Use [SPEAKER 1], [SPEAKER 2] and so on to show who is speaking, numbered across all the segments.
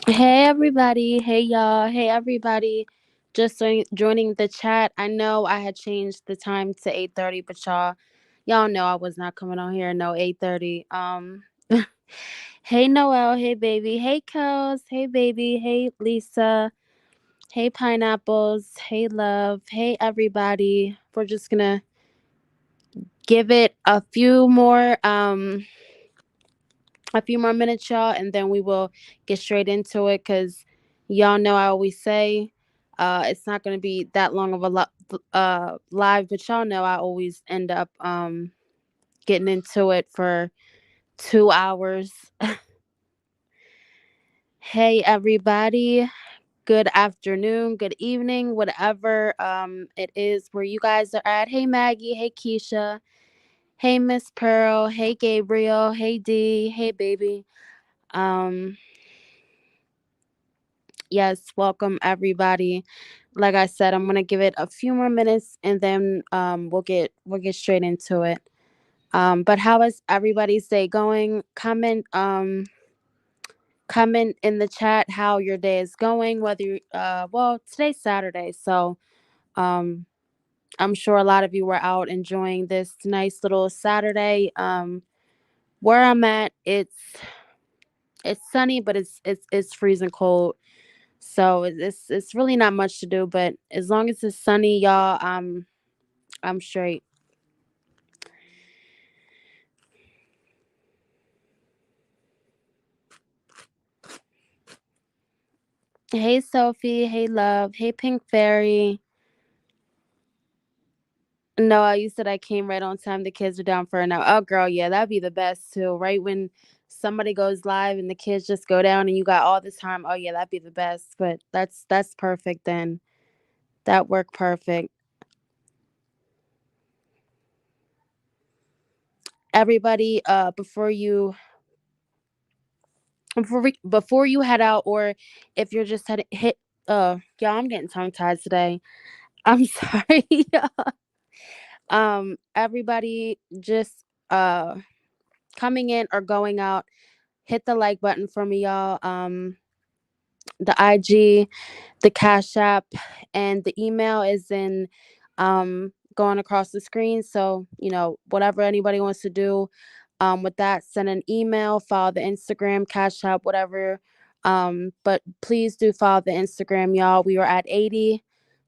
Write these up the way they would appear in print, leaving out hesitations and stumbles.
[SPEAKER 1] Hey everybody, hey y'all, hey everybody. Just joining the chat. I know I had changed the time to 8:30, but y'all know I was not coming on here no 8:30. Hey Noel, hey baby, hey Kels, hey baby, hey Lisa, hey Pineapples, hey Love, hey everybody. We're just going to give it a few more minutes, y'all, and then we will get straight into it because y'all know I always say it's not going to be that long of a live, but y'all know I always end up getting into it for 2 hours. Hey, everybody. Good afternoon, good evening, whatever it is where you guys are at. Hey, Maggie. Hey, Keisha. Hey, Miss Pearl. Hey, Gabriel. Hey, D. Hey, baby. Um, Yes, welcome everybody. Like I said, I'm gonna give it a few more minutes and then we'll get straight into it. But how is everybody's day going? Comment in the chat how your day is going. Whether well, today's Saturday, so um I'm sure a lot of you were out enjoying this nice little Saturday. Where I'm at, it's sunny, but it's freezing cold. So it's really not much to do, but as long as it's sunny, y'all, I'm straight. Hey Sophie, hey Love, hey Pink Fairy. No, you said I came right on time. The kids are down for an hour. Oh girl, yeah, that'd be the best too. Right when somebody goes live and the kids just go down and you got all this time. Oh yeah, that'd be the best. But that's perfect then. That worked perfect. Everybody, before you head out, or if you're just hit yeah, I'm getting tongue tied today. I'm sorry. Everybody just coming in or going out, hit the like button for me, y'all. The IG, the Cash App, and the email is in going across the screen. So, whatever anybody wants to do with that, send an email, follow the Instagram, Cash App, whatever. But please do follow the Instagram, y'all. We are at 80,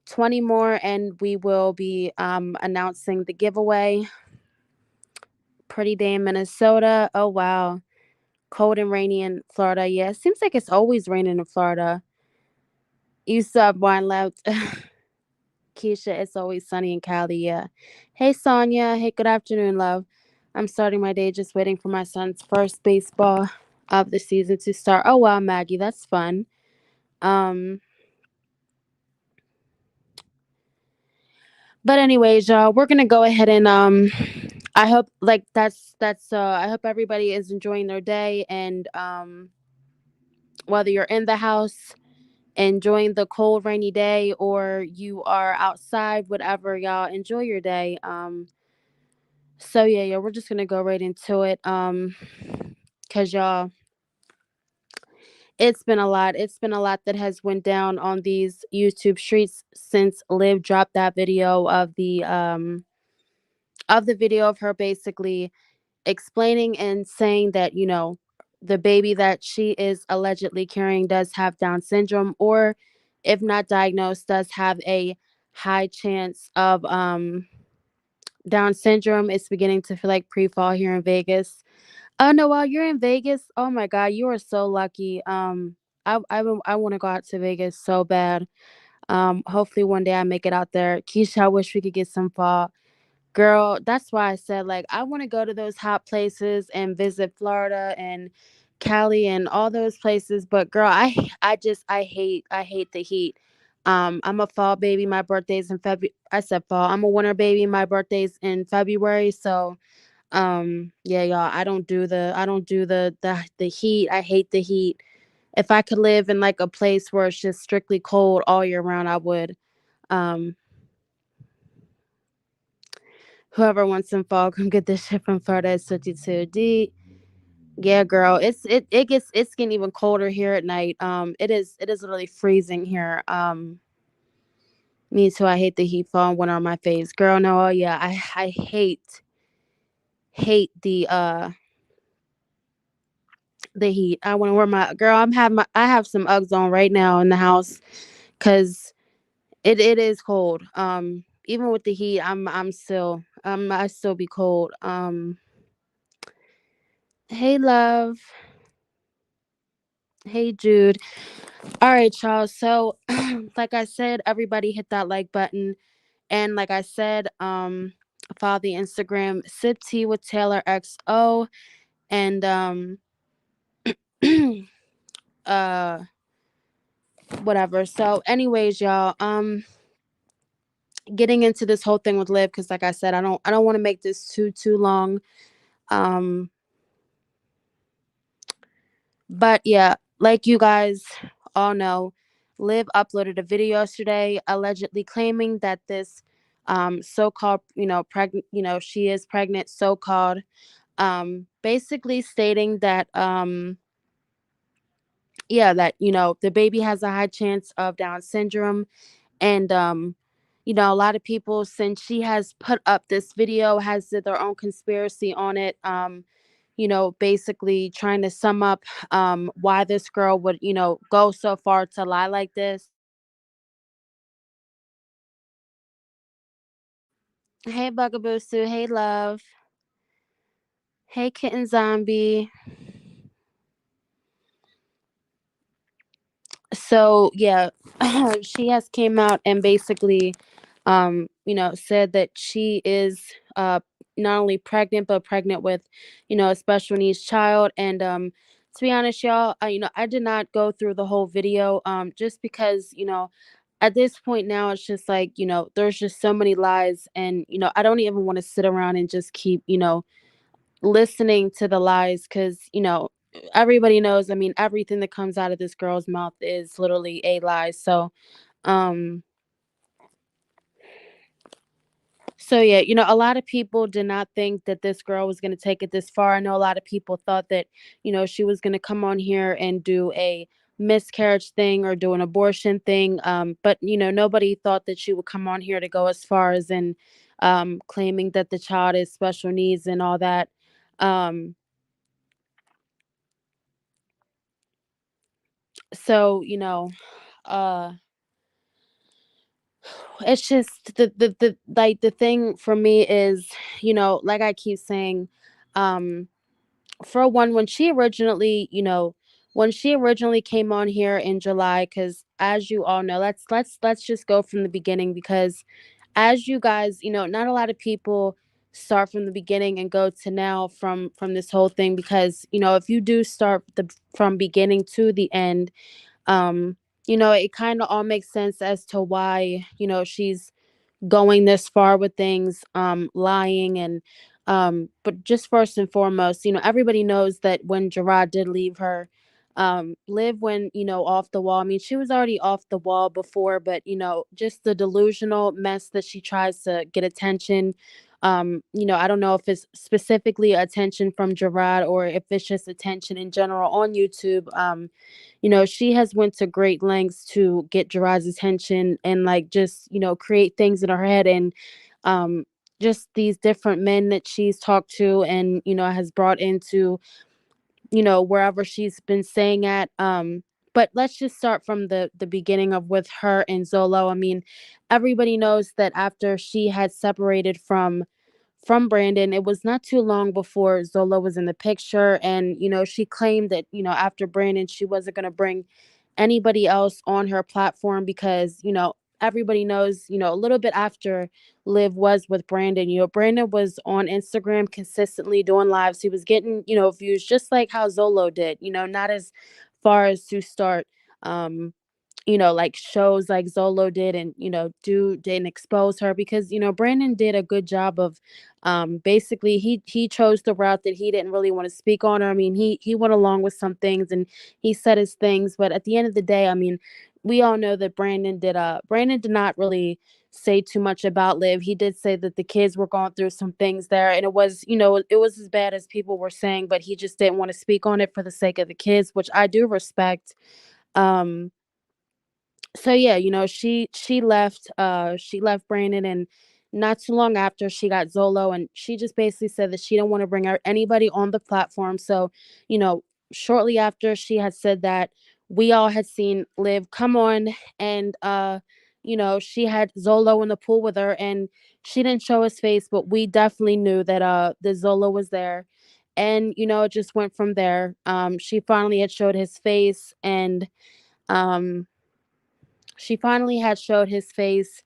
[SPEAKER 1] 20 more, and we will be announcing the giveaway. Pretty day in Minnesota. Oh, wow. Cold and rainy in Florida. Yeah, it seems like it's always raining in Florida. You sub wine left. Keisha, it's always sunny in Cali. Yeah. Hey, Sonia. Hey, good afternoon, love. I'm starting my day just waiting for my son's first baseball of the season to start. Oh, wow, Maggie. That's fun. Um, but anyways, y'all, we're gonna go ahead and I hope like that's I hope everybody is enjoying their day and whether you're in the house enjoying the cold rainy day or you are outside, whatever, y'all enjoy your day. So yeah, we're just gonna go right into it. Cause y'all, it's been a lot that has went down on these YouTube streets since Liv dropped that video of the video of her basically explaining and saying that, the baby that she is allegedly carrying does have Down syndrome, or if not diagnosed, does have a high chance of Down syndrome. It's beginning to feel like pre-fall here in Vegas. Oh no, while you're in Vegas, oh my God, you are so lucky. I want to go out to Vegas so bad. Hopefully one day I make it out there. Keisha, I wish we could get some fall. Girl, that's why I said like I want to go to those hot places and visit Florida and Cali and all those places. But girl, I hate the heat. I'm a fall baby. My birthday's in February. I said fall. I'm a winter baby. My birthday's in February. So yeah, y'all, I don't do the heat. I hate the heat. If I could live in like a place where it's just strictly cold all year round, I would. Um Whoever wants some fall, come get this shit from Florida. It's 52D. Yeah, girl. It's getting even colder here at night. It is literally freezing here. Me too. I hate the heat falling one on my face. Girl, no, oh yeah. I hate the heat. I want to wear my girl. I have some Uggs on right now in the house cuz it is cold. Even with the heat, I'm still I still be cold. Hey love. Hey Jude. All right, y'all. So, like I said, everybody hit that like button, and like I said, follow the Instagram sip tea with TaylorXo, and uh, whatever. So, anyways, y'all, getting into this whole thing with Liv, because like I said, I don't want to make this too long. Um, but yeah, like you guys all know, Liv uploaded a video yesterday allegedly claiming that this so-called, pregnant, she is pregnant, so-called, basically stating that yeah, that the baby has a high chance of Down syndrome. And a lot of people, since she has put up this video, has did their own conspiracy on it. Basically trying to sum up why this girl would, go so far to lie like this. Hey Bugaboo Sue, hey love, hey kitten zombie. So yeah, she has came out and basically said that she is uh not only pregnant but pregnant with a special needs child. And to be honest, y'all, I did not go through the whole video just because at this point now it's just like there's just so many lies. And I don't even want to sit around and just keep listening to the lies, because everybody knows, I mean, everything that comes out of this girl's mouth is literally a lie. Um so yeah, a lot of people did not think that this girl was going to take it this far. I know a lot of people thought that she was going to come on here and do a miscarriage thing or do an abortion thing, but nobody thought that she would come on here to go as far as in claiming that the child is special needs and all that. Um so it's just the like the thing for me is, like I keep saying, um for one, when she originally came on here in July, because as you all know, let's just go from the beginning, because as you guys, not a lot of people start from the beginning and go to now from this whole thing, because if you do start from beginning to the end, um it kind of all makes sense as to why she's going this far with things, lying. And but just first and foremost, everybody knows that when Gerard did leave her, Liv went, off the wall. I mean, she was already off the wall before, but just the delusional mess that she tries to get attention. I don't know if it's specifically attention from Gerard or if it's just attention in general on YouTube. She has went to great lengths to get Gerard's attention, and like just create things in her head. And um just these different men that she's talked to and has brought into wherever she's been staying at. But let's just start from the beginning of with her and Zolo. I mean, everybody knows that after she had separated from Brandon, it was not too long before Zola was in the picture. And, she claimed that, after Brandon, she wasn't going to bring anybody else on her platform because, everybody knows, a little bit after Liv was with Brandon, Brandon was on Instagram consistently doing lives. He was getting, views just like how Zolo did, not as far as to start like shows like Zolo did, and didn't expose her, because Brandon did a good job of basically he chose the route that he didn't really want to speak on her. I mean, he went along with some things and he said his things, but at the end of the day, I mean, we all know that Brandon did not really say too much about Liv. He did say that the kids were going through some things there, and it was, it was as bad as people were saying, but he just didn't want to speak on it for the sake of the kids, which I do respect. Um, so yeah, she left Brandon, and not too long after she got Zolo, and she just basically said that she didn't want to bring anybody on the platform. So, you know, shortly after she had said that, we all had seen Liv come on, and she had Zolo in the pool with her, and she didn't show his face, but we definitely knew that the Zolo was there. And it just went from there. She finally had showed his face, and um she finally had showed his face,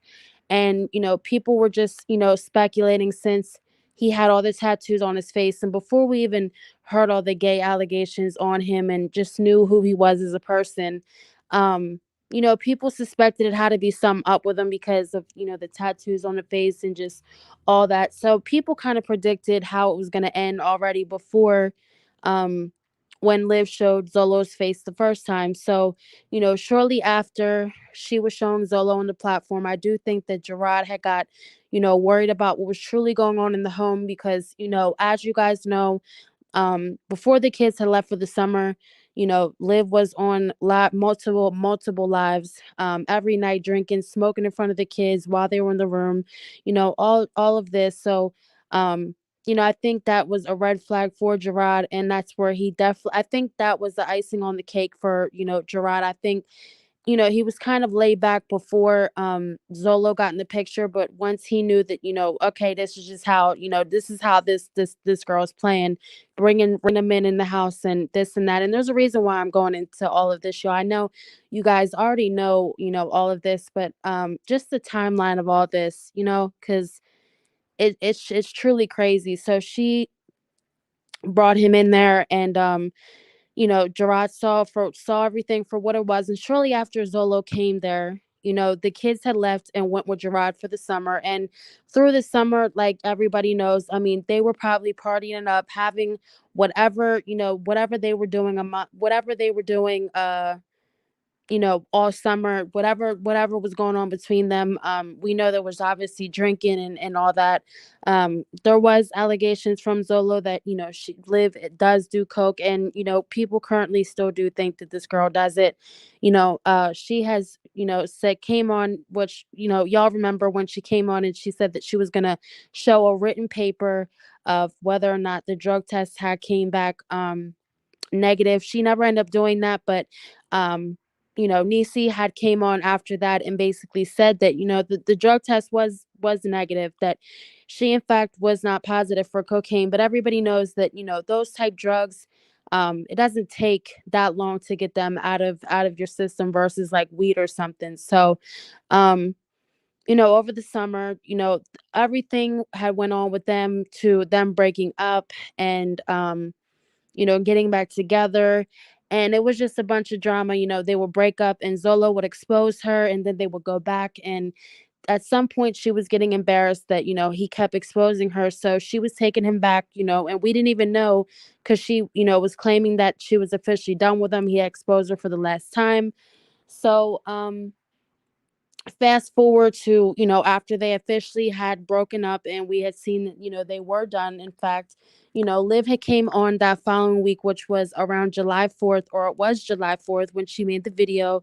[SPEAKER 1] and people were just speculating, since he had all the tattoos on his face, and before we even heard all the gay allegations on him and just knew who he was as a person. um People suspected it had to be something up with him because of the tattoos on the face and just all that, so people kind of predicted how it was going to end already before, um when Liv showed Zolo's face the first time. So shortly after she was showing Zolo on the platform, I do think that Gerard had got, worried about what was truly going on in the home because, as you guys know, before the kids had left for the summer, Liv was on multiple lives, every night, drinking, smoking in front of the kids while they were in the room, all of this. So, um, I think that was a red flag for Gerard, and that's where he definitely, I think that was the icing on the cake for, Gerard. I think he was kind of laid back before Zolo got in the picture, but once he knew that, okay, this is just how, this is how this girl's playing, bring them in the house and this and that. And there's a reason why I'm going into all of this show. I know you guys already know, all of this, but just the timeline of all this, cuz it's truly crazy. So she brought him in there, and Gerard saw everything for what it was. And shortly after Zolo came there, the kids had left and went with Gerard for the summer. And through the summer, like everybody knows, I mean, they were probably partying it up, having whatever, whatever they were doing, whatever they were doing, all summer, whatever was going on between them. We know there was obviously drinking and all that. There was allegations from Zolo that, she Liv does do coke, and, people currently still do think that this girl does it. She has, said, came on, which, y'all remember when she came on and she said that she was gonna show a written paper of whether or not the drug test had came back negative. She never ended up doing that, but Nisi had came on after that and basically said that, the drug test was negative, that she in fact was not positive for cocaine. But everybody knows that, those type drugs, it doesn't take that long to get them out of your system versus like weed or something. So over the summer, everything had went on with them to them breaking up, and getting back together. And it was just a bunch of drama. They would break up and Zolo would expose her, and then they would go back. And at some point, she was getting embarrassed that, he kept exposing her. So she was taking him back, and we didn't even know, because she, was claiming that she was officially done with him. He had exposed her for the last time. So, fast forward to after they officially had broken up and we had seen that they were done. In fact, Liv had came on that following week, which was around July 4th, or it was July 4th, when she made the video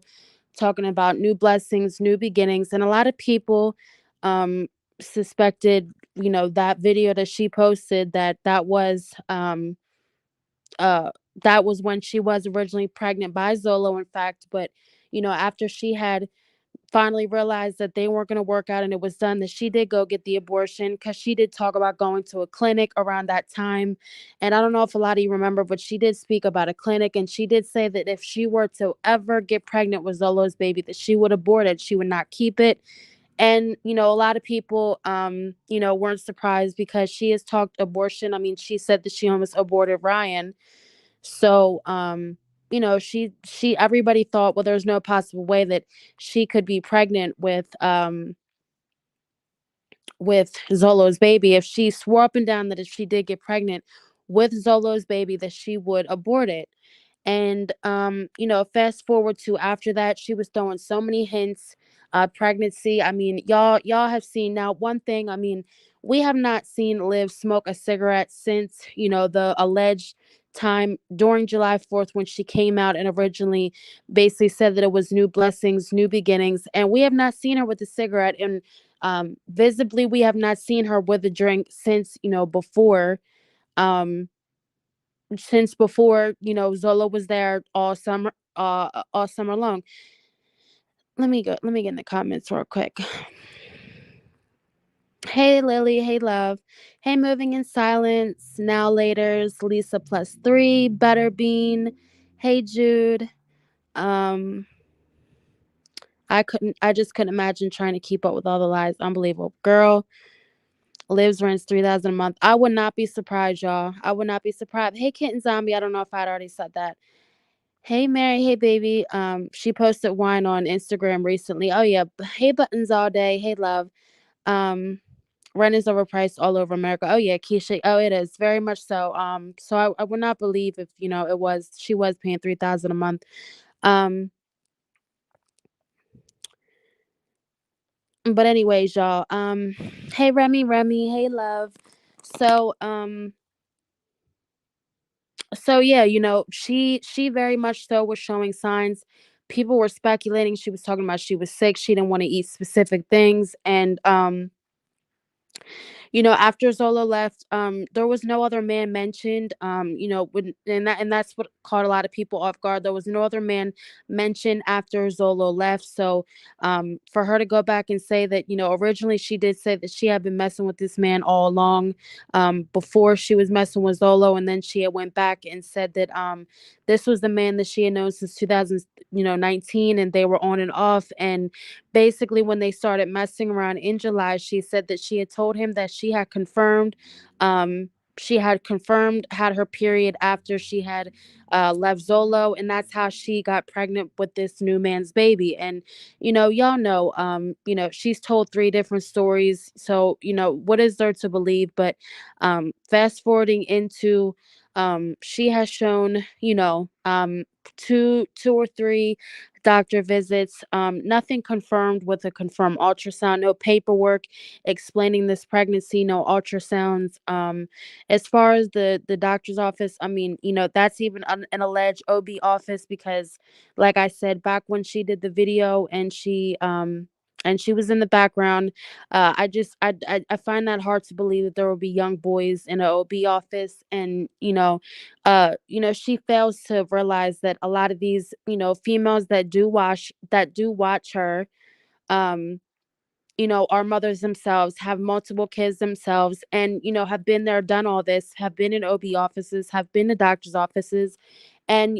[SPEAKER 1] talking about new blessings, new beginnings. And a lot of people um suspected, that video that she posted, that was uh that was when she was originally pregnant by Zolo, in fact. But after she had finally realized that they weren't going to work out and it was done, that she did go get the abortion, because she did talk about going to a clinic around that time. And I don't know if a lot of you remember, but she did speak about a clinic, and she did say that if she were to ever get pregnant with Zolo's baby, that she would abort it, she would not keep it. And a lot of people weren't surprised, because she has talked abortion. I mean, she said that she almost aborted Ryan. So, she everybody thought, well, there's no possible way that she could be pregnant with Zolo's baby. If she swore up and down that if she did get pregnant with Zolo's baby, that she would abort it. And fast forward to after that, she was throwing so many hints. pregnancy. I mean, y'all have seen now one thing. I mean, we have not seen Liv smoke a cigarette since, the alleged time during July 4th when she came out and originally basically said that it was new blessings, new beginnings, and we have not seen her with a cigarette. And visibly, we have not seen her with a drink since, um Zola was there all summer long. Let me get in the comments real quick. Hey Lily, hey love, hey moving in silence, now laters, Lisa plus three, Butterbean, hey Jude. um I just couldn't imagine trying to keep up with all the lies. Unbelievable. Girl, lives rents 3,000 a month. I would not be surprised, y'all. I would not be surprised. Hey Kitten Zombie, I don't know if I'd already said that. Hey Mary, hey baby. She posted wine on Instagram recently. Oh yeah. Hey buttons all day. Hey love. Um, rent is overpriced all over America. Oh yeah, Keisha. Oh, it is very much so. So I would not believe if she was paying 3,000 a month. Um, but anyways, y'all. Hey Remy. Hey love. So so yeah, she very much so was showing signs. People were speculating she was talking about she was sick. She didn't want to eat specific things, and after Zolo left, there was no other man mentioned. And that's what caught a lot of people off guard. There was no other man mentioned after Zolo left. So, for her to go back and say that, originally she did say that she had been messing with this man all along, before she was messing with Zolo, and then she had went back and said that, this was the man that she had known since 2019, and they were on and off. And basically when they started messing around in July, she said that she had told him that um she had confirmed had her period after she had left Zolo, and that's how she got pregnant with this new man's baby. And y'all know, she's told three different stories, so what is there to believe? But fast forwarding into, she has shown, two or three doctor visits, nothing confirmed with a confirmed ultrasound, no paperwork explaining this pregnancy, no ultrasounds. As far as the doctor's office, I mean, that's even an alleged OB office, because like I said, back when she did the video and she was in the background, I find that hard to believe that there will be young boys in an OB office. And she fails to realize that a lot of these, females that do watch her, um are mothers themselves, have multiple kids themselves, and have been there, done all this, have been in OB offices, have been to doctors offices. And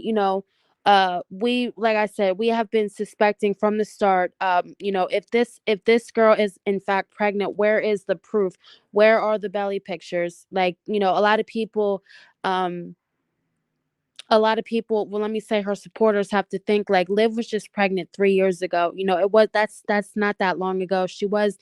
[SPEAKER 1] we, like I said, we have been suspecting from the start, if this girl is in fact pregnant, where is the proof? Where are the belly pictures? Like, um a lot of people, well, let me say, her supporters have to think like Liv was just pregnant 3 years ago. It was that's not that long ago. She was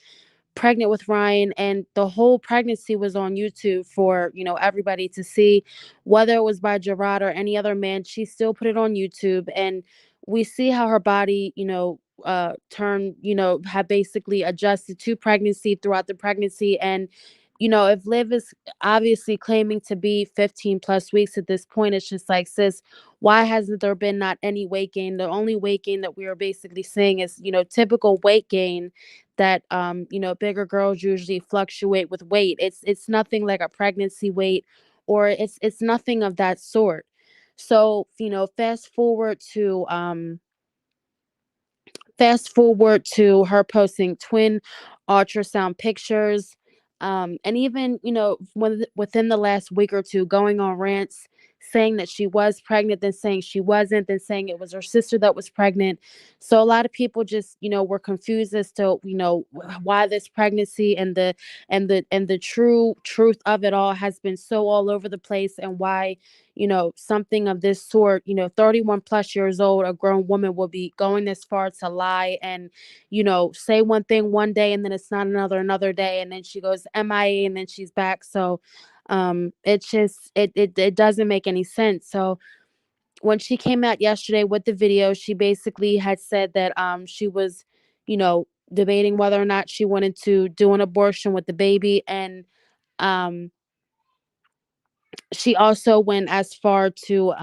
[SPEAKER 1] pregnant with Ryan, and the whole pregnancy was on YouTube for, everybody to see. Whether it was by Gerard or any other man, she still put it on YouTube. And we see how her body, turned, had basically adjusted to pregnancy throughout the pregnancy. And if Liv is obviously claiming to be 15 plus weeks at this point, it's just like, sis, why hasn't there been not any weight gain? The only weight gain that we are basically seeing is, typical weight gain that, bigger girls usually fluctuate with weight. It's nothing like a pregnancy weight, or it's nothing of that sort. So, fast forward to her posting twin ultrasound pictures, and even, within the last week or two, going on rants saying that she was pregnant, then saying she wasn't, then saying it was her sister that was pregnant. So a lot of people just, were confused as to, why this pregnancy, and the true truth of it all has been so all over the place, and why, something of this sort, 31 plus years old, a grown woman will be going this far to lie and, say one thing one day, and then it's not another day, and then she goes MIA, and then she's back. So it's just, it doesn't make any sense. So when she came out yesterday with the video, she basically had said that, she was, you know, debating whether or not she wanted to do an abortion with the baby. And um she also went as far to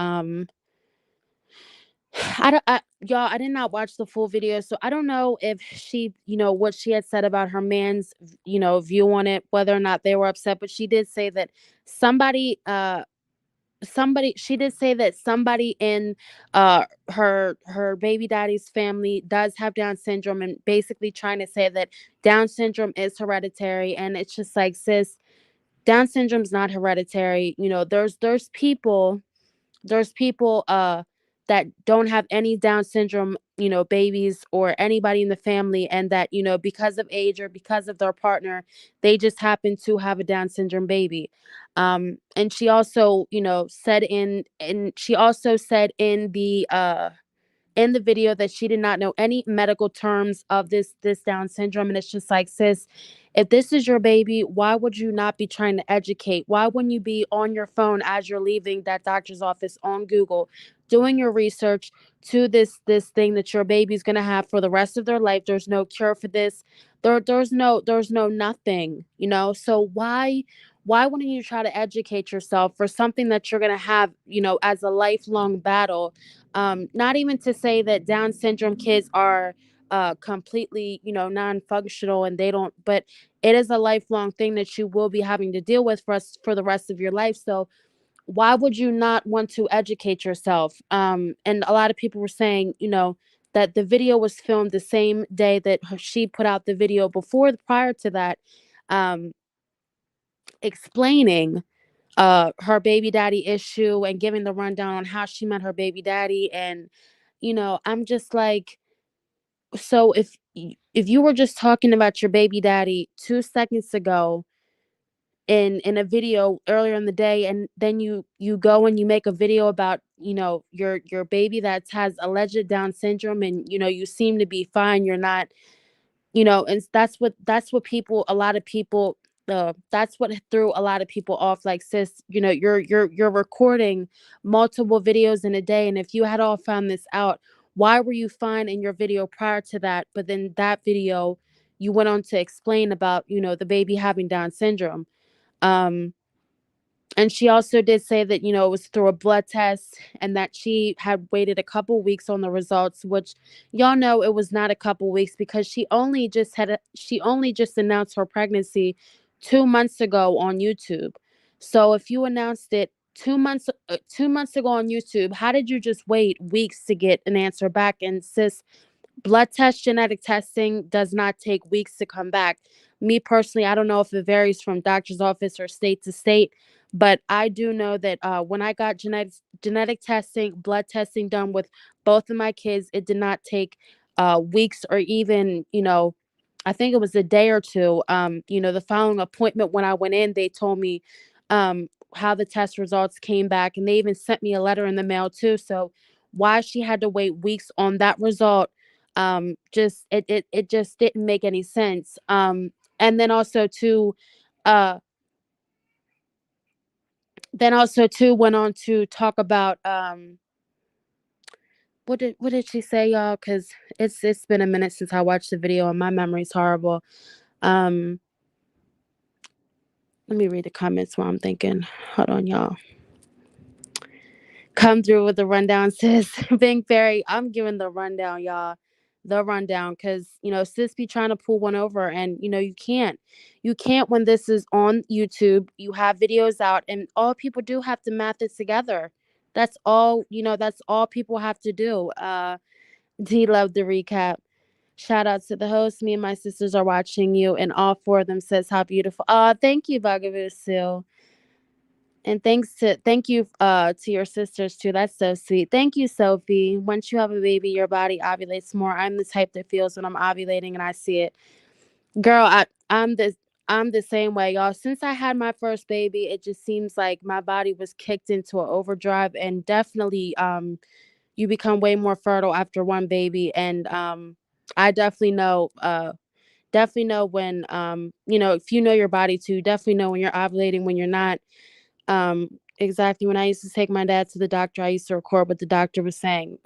[SPEAKER 1] y'all, I did not watch the full video, so I don't know if she, what she had said about her man's, view on it, whether or not they were upset. But she did say that somebody, she did say that somebody in her baby daddy's family does have Down syndrome, and basically trying to say that Down syndrome is hereditary. And it's just like, sis, Down syndrome's not hereditary. There's people that don't have any Down syndrome, babies or anybody in the family, and that, because of age or because of their partner, they just happen to have a Down syndrome baby. And she also, said in the video that she did not know any medical terms of this Down syndrome. And it's just like, sis, if this is your baby, why would you not be trying to educate? Why wouldn't you be on your phone as you're leaving that doctor's office on Google, doing your research to this thing that your baby's gonna have for the rest of their life? There's no cure for this. There's no nothing, So why wouldn't you try to educate yourself for something that you're gonna have, as a lifelong battle? Not even to say that Down syndrome kids are completely, non-functional, and they don't, but it is a lifelong thing that you will be having to deal with for the rest of your life. So why would you not want to educate yourself? And a lot of people were saying, that the video was filmed the same day that she put out the video prior to that, um, explaining her baby daddy issue and giving the rundown on how she met her baby daddy. And I'm just like, so if you were just talking about your baby daddy 2 seconds ago in a video earlier in the day, and then you go and you make a video about, your baby that has alleged Down syndrome, and you seem to be fine, you're not, and that's what people a lot of people that's what threw a lot of people off. Like, sis, you're recording multiple videos in a day, and if you had all found this out, why were you fine in your video prior to that, but then that video you went on to explain about, the baby having Down syndrome? um and she also did say that, it was through a blood test, and that she had waited a couple weeks on the results, which y'all know it was not a couple weeks, because she only just announced her pregnancy 2 months ago on YouTube. So if you announced it 2 months ago on YouTube, how did you just wait weeks to get an answer back? And sis, blood test genetic testing does not take weeks to come back. Me personally, I don't know if it varies from doctor's office or state to state, but I do know that when I got genetic testing, blood testing done with both of my kids, it did not take weeks, or even, I think it was a day or two. The following appointment, when I went in, they told me how the test results came back, and they even sent me a letter in the mail too. So why she had to wait weeks on that result, just it just didn't make any sense. And uh then also too went on to talk about, what did she say, y'all? Because it's been a minute since I watched the video, and my memory's horrible. um Let me read the comments while I'm thinking. Hold on, y'all. Come through with the rundown, sis. Being Fairy, I'm giving the rundown, y'all. The rundown, because sis be trying to pull one over, and you can't. You can't when this is on YouTube. You have videos out, and all people do have to math it together. That's all. That's all people have to do. D love the recap. Shout out to the host. Me and my sisters are watching you, and all four of them says how beautiful. Thank you, Bugaboo Seal. And thank you to your sisters too. That's so sweet. Thank you, Sophie. Once you have a baby, your body ovulates more. I'm the type that feels when I'm ovulating and I see it. Girl, I'm the same way, y'all. Since I had my first baby, it just seems like my body was kicked into an overdrive. And definitely you become way more fertile after one baby. And I definitely know when, if you know your body too, definitely know when you're ovulating, when you're not. Exactly. When I used to take my dad to the doctor, I used to record what the doctor was saying.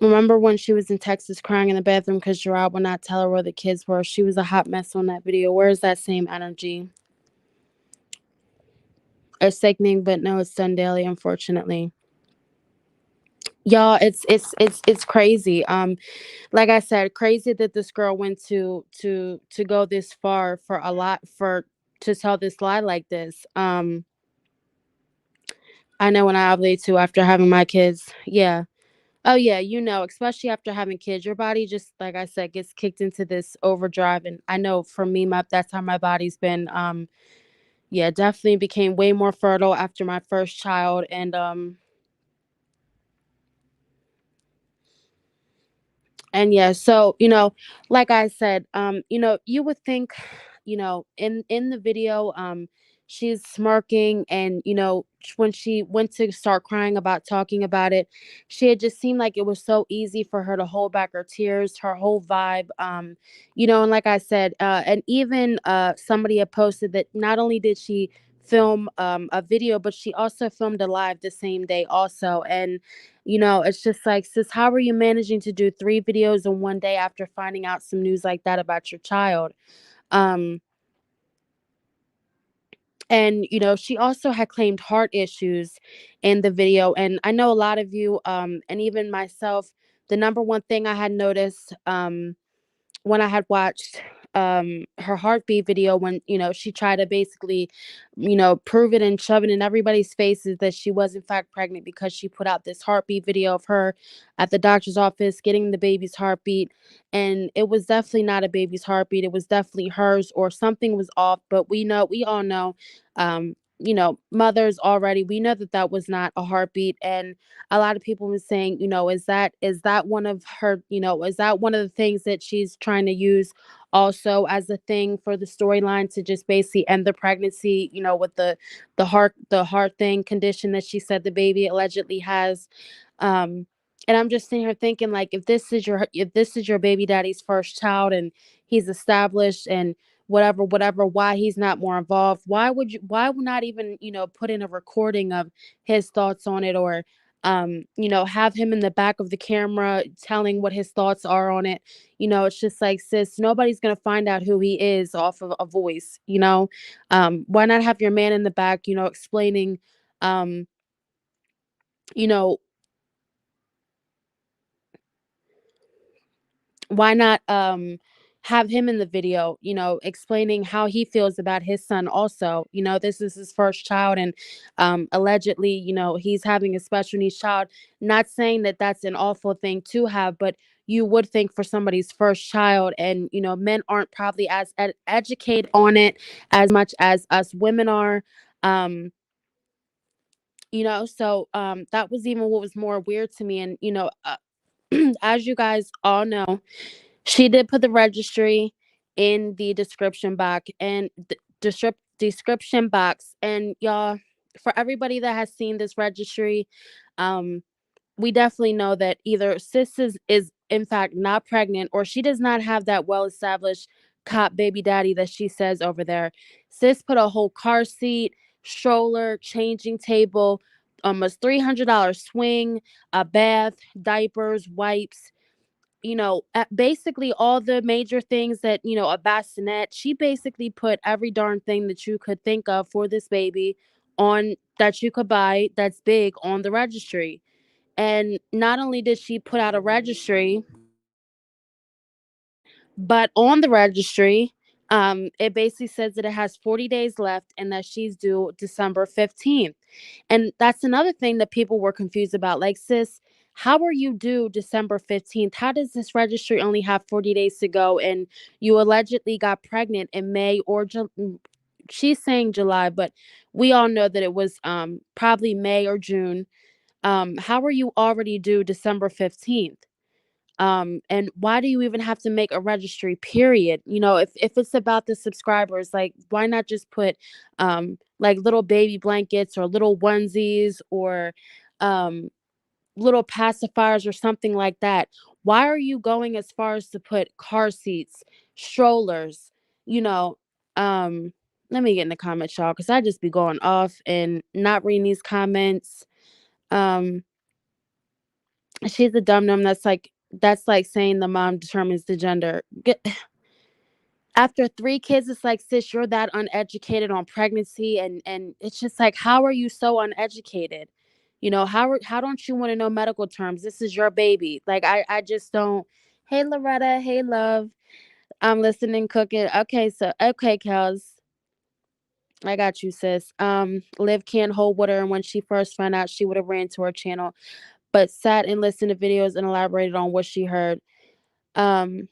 [SPEAKER 1] Remember when she was in Texas crying in the bathroom because Gerard would not tell her where the kids were? She was a hot mess on that video. Where's that same energy? It's sickening, but no, it's done daily, unfortunately. Y'all, it's crazy. Like I said, crazy that this girl went to go this far for a lot for to tell this lie like this. I know when I ovulate too after having my kids. Yeah. Oh yeah, especially after having kids, your body just like I said gets kicked into this overdrive. And I know for me, that's how my body's been. Yeah, definitely became way more fertile after my first child, and yeah, so like I said, you would think, in the video, she's smirking, and when she went to start crying about talking about it, she had just seemed like it was so easy for her to hold back her tears, her whole vibe. And like I said, and even somebody had posted that not only did she film a video, but she also filmed a live the same day also. And it's just like, sis, how are you managing to do three videos in one day after finding out some news like that about your child? Um, and she also had claimed heart issues in the video. And I know a lot of you, and even myself, the number one thing I had noticed, when I had watched her heartbeat video, when she tried to basically prove it and shove it in everybody's faces that she was in fact pregnant, because she put out this heartbeat video of her at the doctor's office getting the baby's heartbeat, and it was definitely not a baby's heartbeat. It was definitely hers, or something was off. But we all know, mothers already, we know that that was not a heartbeat. And a lot of people were saying, is that one of her, is that one of the things that she's trying to use also as a thing for the storyline to just basically end the pregnancy, with the heart thing condition that she said the baby allegedly has. um and I'm just sitting here thinking, like, if this is your baby daddy's first child, and he's established, and whatever, why he's not more involved? Why would not even put in a recording of his thoughts on it, or have him in the back of the camera telling what his thoughts are on it? It's just like, sis, nobody's gonna find out who he is off of a voice. Why not have your man in the back, explaining, um, you know, why not have him in the video, explaining how he feels about his son also. This is his first child, and allegedly, he's having a special needs child. Not saying that that's an awful thing to have, but you would think for somebody's first child, and men aren't probably as educated on it as much as us women are. So that was even what was more weird to me. And as you guys all know, she did put the registry in the description box, and description box. And y'all, for everybody that has seen this registry, um, we definitely know that either sis is in fact not pregnant, or she does not have that well established cop baby daddy that she says over there. Sis put a whole car seat, stroller, changing table, almost $300 swing, a bath, diapers, wipes, basically all the major things that, a bassinet. She basically put every darn thing that you could think of for this baby on that you could buy that's big on the registry. And not only did she put out a registry, but on the registry, it basically says that it has 40 days left, and that she's due December 15th. And that's another thing that people were confused about. Like, sis, how are you due December 15th? How does this registry only have 40 days to go? And you allegedly got pregnant in May or she's saying July, but we all know that it was probably May or June. How are you already due December 15th? And why do you even have to make a registry, period? If it's about the subscribers, like, why not just put like little baby blankets, or little onesies, or um little pacifiers, or something like that? Why are you going as far as to put car seats, strollers, you know um let me get in the comments, y'all, because I just be going off and not reading these comments. um She's a dum dum. That's like saying the mom determines the gender. After 3 kids, it's like, sis, you're that uneducated on pregnancy, and it's just like, how are you so uneducated? How don't you want to know medical terms? This is your baby. Like, I just don't. Hey Loretta, hey love. I'm listening, cooking. Okay, Kels. I got you, sis. Liv can't hold water, and when she first found out, she would have ran to her channel, but sat and listened to videos and elaborated on what she heard. Um,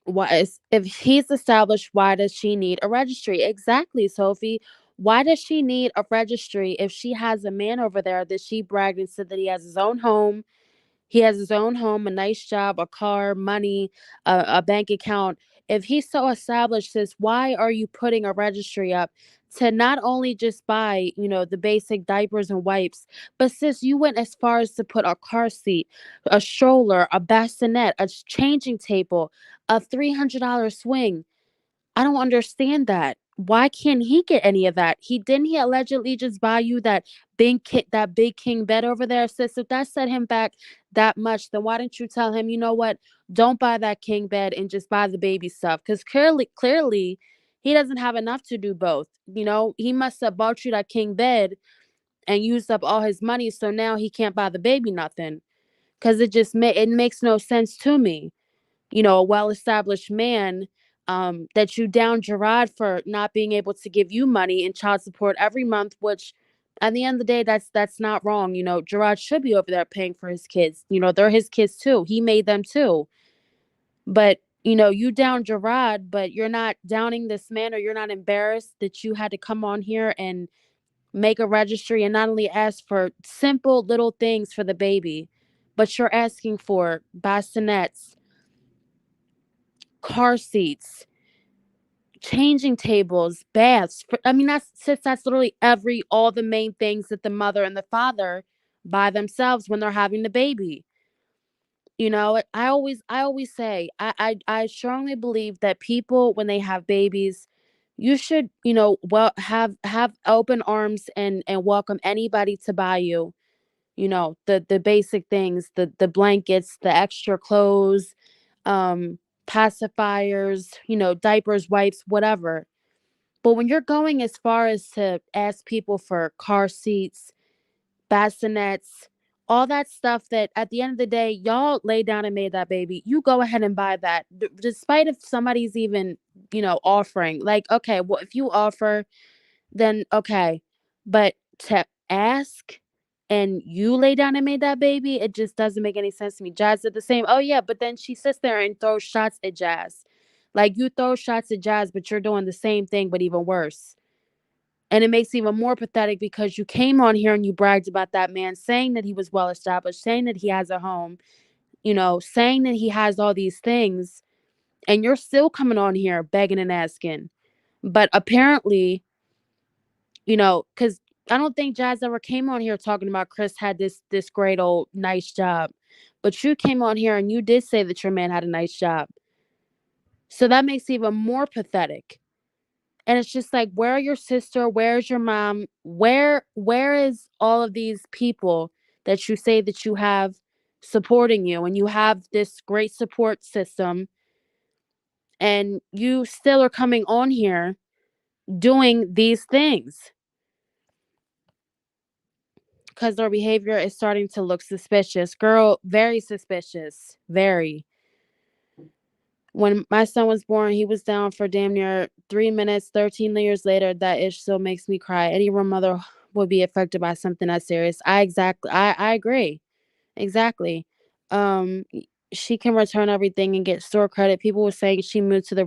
[SPEAKER 1] if he's established, why does she need a registry? Exactly, Sophie. Why does she need a registry if she has a man over there that she bragged and said that he has his own home? He has his own home, a nice job, a car, money, a bank account. If he's so established, sis, why are you putting a registry up to not only just buy, the basic diapers and wipes, but sis, you went as far as to put a car seat, a stroller, a bassinet, a changing table, a $300 swing. I don't understand that. Why can't he get any of that? He allegedly just buy you that big king bed over there, sis. If that set him back that much, then why didn't you tell him, you know what? Don't buy that king bed and just buy the baby stuff. Because clearly, he doesn't have enough to do both. He must have bought you that king bed and used up all his money, so now he can't buy the baby nothing. Because it makes no sense to me. A well-established man, that you down Gerard for not being able to give you money and child support every month, which at the end of the day, that's not wrong. Gerard should be over there paying for his kids. They're his kids too. He made them too. But you down Gerard, but you're not downing this man, or you're not embarrassed that you had to come on here and make a registry and not only ask for simple little things for the baby, but you're asking for bassinets, car seats, changing tables, baths. I mean, that's literally all the main things that the mother and the father buy themselves when they're having the baby. I always say, I strongly believe that people, when they have babies, you should, well, have open arms and welcome anybody to buy you, the basic things, the blankets, the extra clothes, um pacifiers, diapers, wipes, whatever. But when you're going as far as to ask people for car seats, bassinets, all that stuff, that at the end of the day, y'all lay down and made that baby, you go ahead and buy that. Despite if somebody's even, offering. Like, okay, well, if you offer, then okay. But to ask and you lay down and made that baby, it just doesn't make any sense to me. Jazz did the same. Oh, yeah. But then she sits there and throws shots at Jazz. Like, you throw shots at Jazz, but you're doing the same thing, but even worse. And it makes it even more pathetic because you came on here and you bragged about that man, saying that he was well established, saying that he has a home, saying that he has all these things. And you're still coming on here begging and asking. But apparently, because I don't think Jazz ever came on here talking about Chris had this great old nice job. But you came on here and you did say that your man had a nice job. So that makes it even more pathetic. And it's just like, where are your sister? Where's your mom? Where is all of these people that you say that you have supporting you, and you have this great support system, and you still are coming on here doing these things? Because their behavior is starting to look suspicious. Girl, very suspicious. Very. When my son was born, he was down for damn near 3 minutes. 13 years later, that ish still makes me cry. Any real mother would be affected by something that serious. I agree. Exactly. Um, she can return everything and get store credit. People were saying she moved the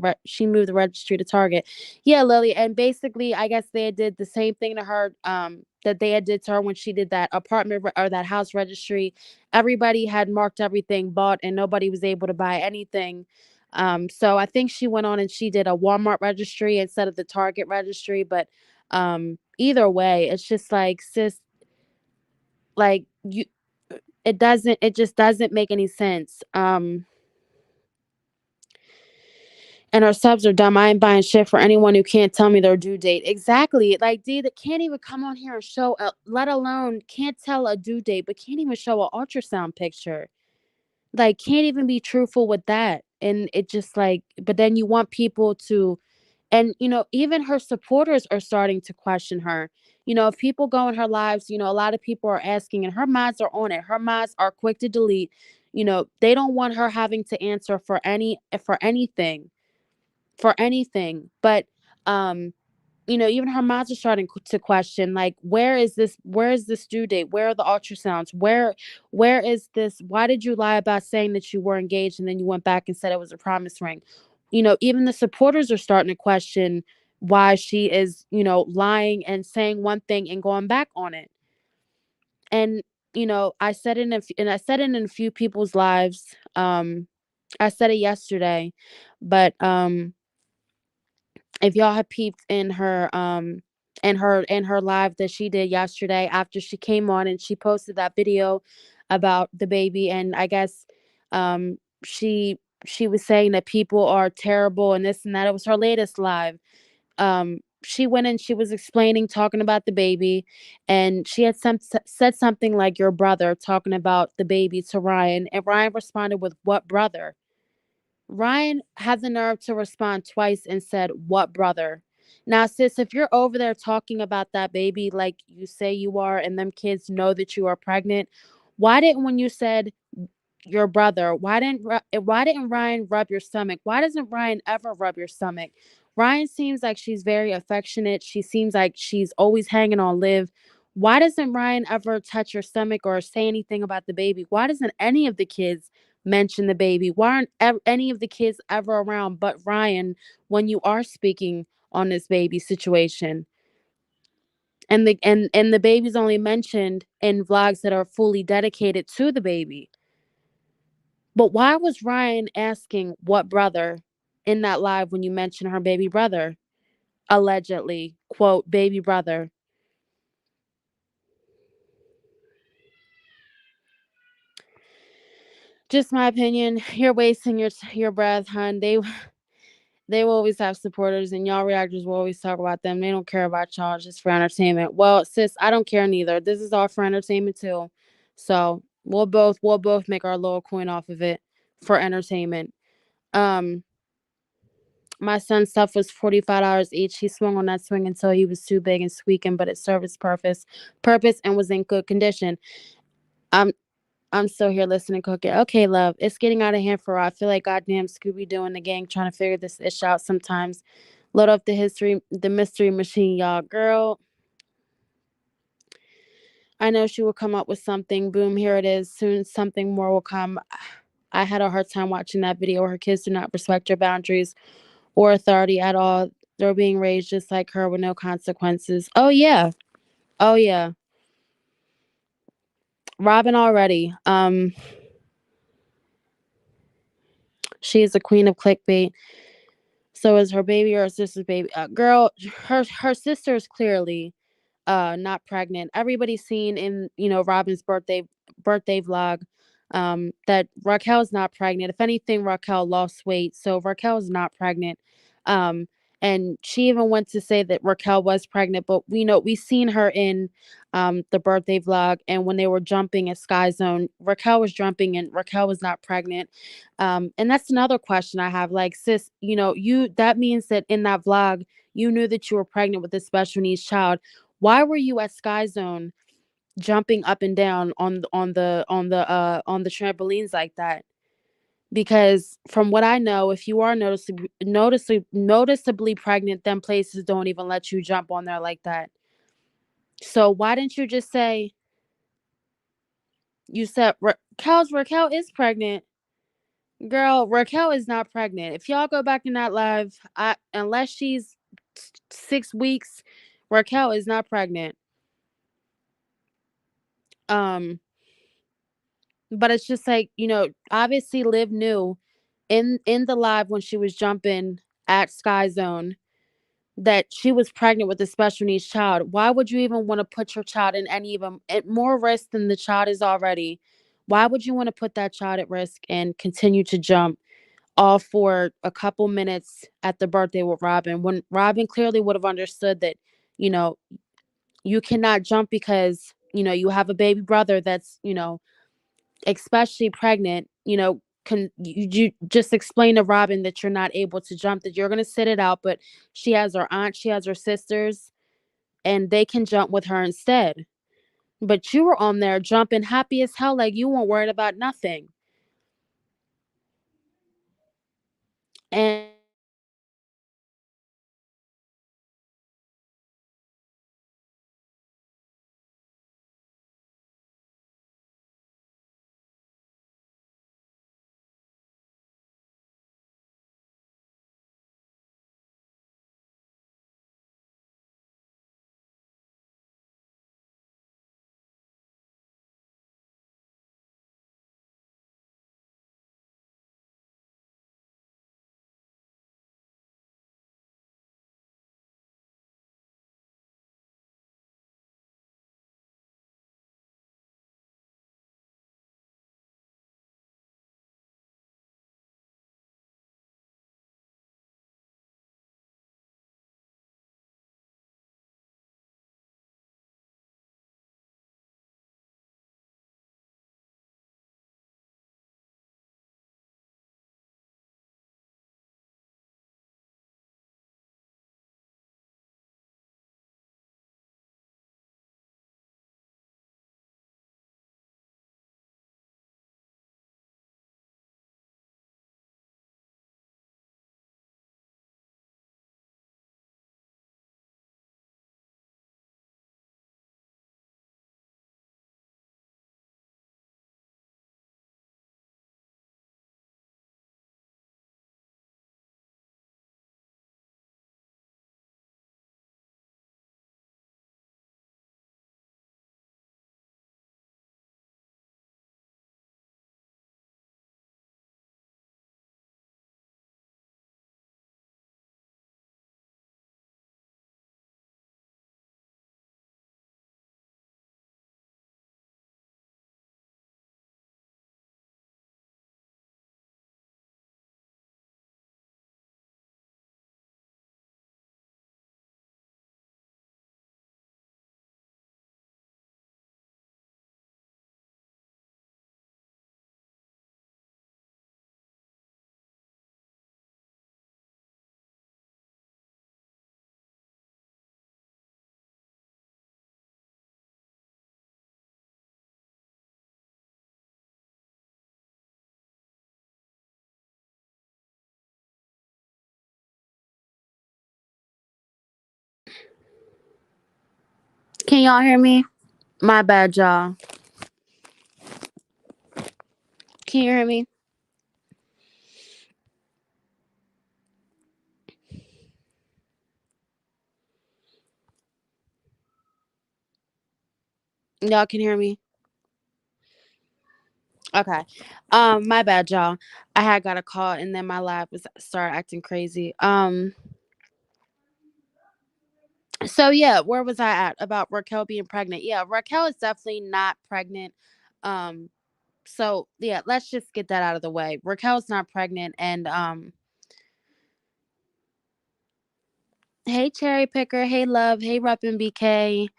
[SPEAKER 1] registry to Target. Yeah, Lily, and basically, I guess they did the same thing to her. That they had did to her when she did that or that house registry. Everybody had marked everything bought, and nobody was able to buy anything. So I think she went on and she did a Walmart registry instead of the Target registry. But either way, it's just like, sis, like, it just doesn't make any sense. And our subs are dumb. I ain't buying shit for anyone who can't tell me their due date. Exactly. Like, D that can't even come on here and show, let alone can't tell a due date, but can't even show an ultrasound picture. Like, can't even be truthful with that. And it just like, but then you want people to, and even her supporters are starting to question her. If people go in her lives, a lot of people are asking, and her mods are on it. Her mods are quick to delete. They don't want her having to answer for anything. But even her moms are starting to question, like, where is this due date? Where are the ultrasounds? Where is this? Why did you lie about saying that you were engaged and then you went back and said it was a promise ring? Even the supporters are starting to question why she is, lying and saying one thing and going back on it. And I said it in a few people's lives. I said it yesterday, but if y'all have peeped in her live that she did yesterday after she came on and she posted that video about the baby, and I guess um she was saying that people are terrible and this and that. It was her latest live. She went and she was explaining, talking about the baby, and she had said something like your brother, talking about the baby to Ryan, and Ryan responded with, what brother? Ryan had the nerve to respond twice and said, what brother? Now, sis, if you're over there talking about that baby like you say you are, and them kids know that you are pregnant, why didn't, when you said your brother, why didn't Ryan rub your stomach? Why doesn't Ryan ever rub your stomach? Ryan seems like she's very affectionate. She seems like she's always hanging on Liv. Why doesn't Ryan ever touch your stomach or say anything about the baby? Why doesn't any of the kids mention the baby? Why aren't any of the kids ever around but Ryan when you are speaking on this baby situation? And the baby's only mentioned in vlogs that are fully dedicated to the baby. But why was Ryan asking what brother in that live when you mentioned her baby brother? Allegedly, quote, baby brother. Just my opinion. You're wasting your breath, hun. They will always have supporters, and y'all reactors will always talk about them. They don't care about y'all, just for entertainment. Well, sis, I don't care neither. This is all for entertainment too. So we'll both make our little coin off of it for entertainment. Um, my son's stuff was $45 each. He swung on that swing until he was too big and squeaking, but it served its purpose and was in good condition. I'm I'm still here listening, cooking. Okay, love. It's getting out of hand for all. I feel like goddamn Scooby Doo and the gang trying to figure this ish out sometimes. Load up the mystery machine, y'all. Girl, I know she will come up with something. Boom, here it is. Soon something more will come. I had a hard time watching that video. Her kids do not respect her boundaries or authority at all. They're being raised just like her with no consequences. Oh yeah. Oh yeah. Robin already. She is the queen of clickbait. So is her baby or her sister's baby. Girl, her sister is clearly not pregnant. Everybody's seen in Robin's birthday vlog that Raquel's not pregnant. If anything, Raquel lost weight, so Raquel is not pregnant. um and she even went to say that Raquel was pregnant, but we seen her in the birthday vlog, and when they were jumping at Sky Zone, Raquel was jumping and Raquel was not pregnant. And that's another question I have, like, sis, that means that in that vlog you knew that you were pregnant with a special needs child. Why were you at Sky Zone jumping up and down on the trampolines like that? Because from what I know, if you are noticeably pregnant, then places don't even let you jump on there like that. So why didn't you just say, you said Raquel is pregnant? Girl, Raquel is not pregnant. If y'all go back in that live, unless she's 6 weeks, Raquel is not pregnant. Um, but it's just like, obviously Liv knew in the live when she was jumping at Sky Zone that she was pregnant with a special needs child. Why would you even want to put your child in any even at more risk than the child is already? Why would you want to put that child at risk and continue to jump all for a couple minutes at the birthday with Robin, when Robin clearly would have understood that, you know, you cannot jump because, you have a baby brother that's, especially pregnant, you just explain to Robin that you're not able to jump, that you're going to sit it out, but she has her aunt, she has her sisters, and they can jump with her instead. But you were on there jumping happy as hell, like you weren't worried about nothing. And can y'all hear me? My bad, y'all. Can you hear me? Y'all can hear me? Okay. My bad, y'all. I had got a call and then my lab was started acting crazy. So yeah, where was I at about Raquel being pregnant? Yeah, Raquel is definitely not pregnant. Um, so yeah, let's just get that out of the way. Raquel's not pregnant, and hey cherry picker, hey love, hey rep and BK.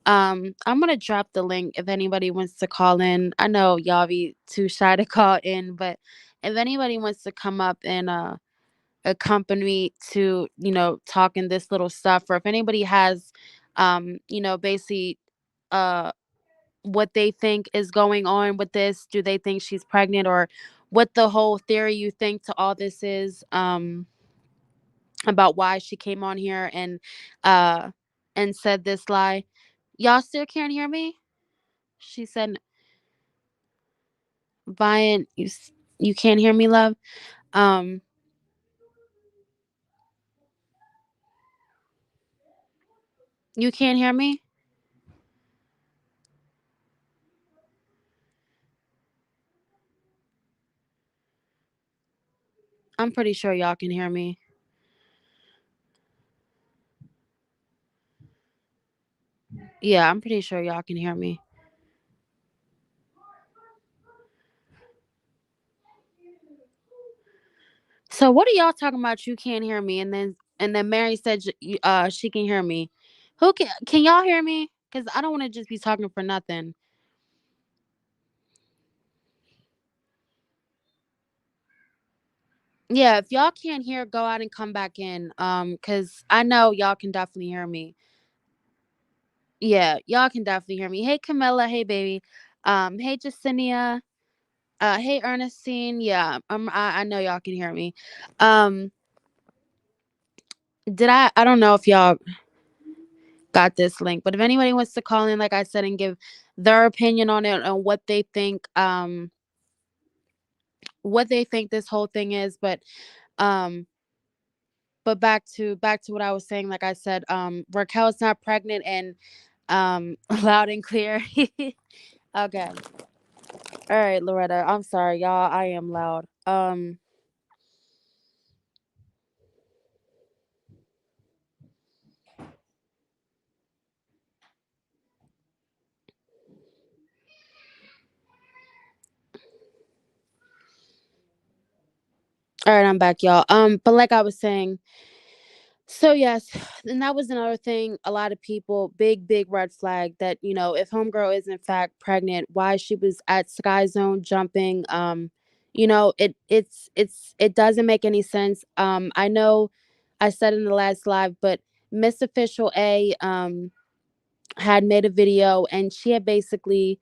[SPEAKER 1] I'm gonna drop the link if anybody wants to call in. I know y'all be too shy to call in, but if anybody wants to come up and accompany me to, talking this little stuff, or if anybody has basically uh what they think is going on with this, do they think she's pregnant, or what the whole theory you think to all this is, about why she came on here uh and said this lie. Y'all still can't hear me? She said, Viant, you can't hear me, love. um you can't hear me. I'm pretty sure y'all can hear me. Yeah, I'm pretty sure y'all can hear me. So what are y'all talking about? You can't hear me, and then Mary said she can hear me. Who can y'all hear me? Because I don't want to just be talking for nothing. Yeah, if y'all can't hear, go out and come back in. Because I know y'all can definitely hear me. Yeah, y'all can definitely hear me. Hey Camilla, hey baby. Hey Jacinia. Hey Ernestine. Yeah, I know y'all can hear me. Um, did I don't know if y'all got this link, but if anybody wants to call in, like I said, and give their opinion on it and what they think this whole thing is. Um but back to what I was saying, like I said, Raquel's not pregnant, and loud and clear. Okay. All right, Loretta. I'm sorry, y'all. I am loud. All right, I'm back, y'all. But like I was saying, so yes, and that was another thing. A lot of people, big red flag that, if homegirl is in fact pregnant, why she was at Sky Zone jumping. It doesn't make any sense. I know I said in the last live, but Miss Official A had made a video, and she had basically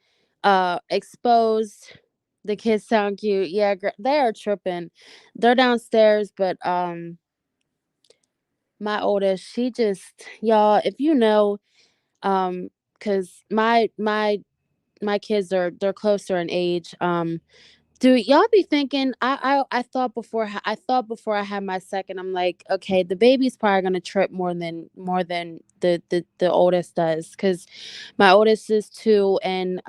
[SPEAKER 1] exposed the kids. Sound cute. Yeah, they are tripping. They're downstairs, but my oldest, she just, y'all, if you know, because my kids they're closer in age. Do y'all be thinking? I thought before I had my second, I'm like, okay, the baby's probably gonna trip more than the oldest does, because my oldest is 2, and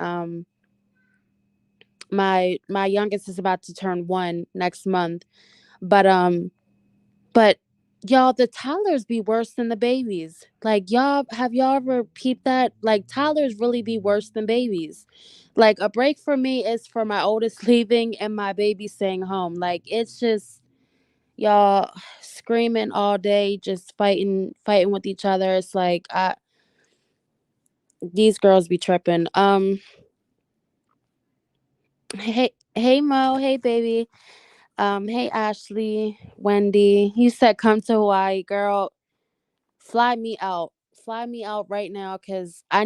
[SPEAKER 1] my youngest is about to turn 1 next month. But But y'all, the toddlers be worse than the babies. Like, y'all ever peeped that? Like, toddlers really be worse than babies. Like, a break for me is for my oldest leaving and my baby staying home. Like, it's just y'all screaming all day, just fighting with each other. It's like, these girls be tripping. Hey Mo, hey baby. Hey Ashley, Wendy. You said come to Hawaii, girl. Fly me out. Fly me out right now, cuz uh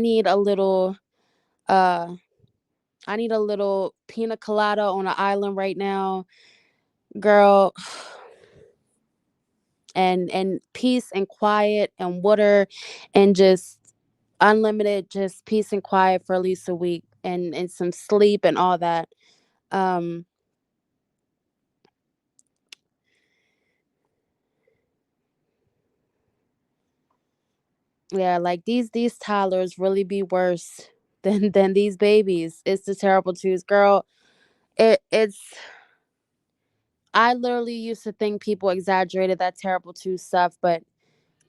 [SPEAKER 1] I need a little pina colada on an island right now, girl. And peace and quiet and water, and just unlimited, just peace and quiet for at least a week, and some sleep and all that. Um yeah, like these toddlers really be worse than these babies. It's the terrible twos, girl. It's I literally used to think people exaggerated that terrible two stuff, but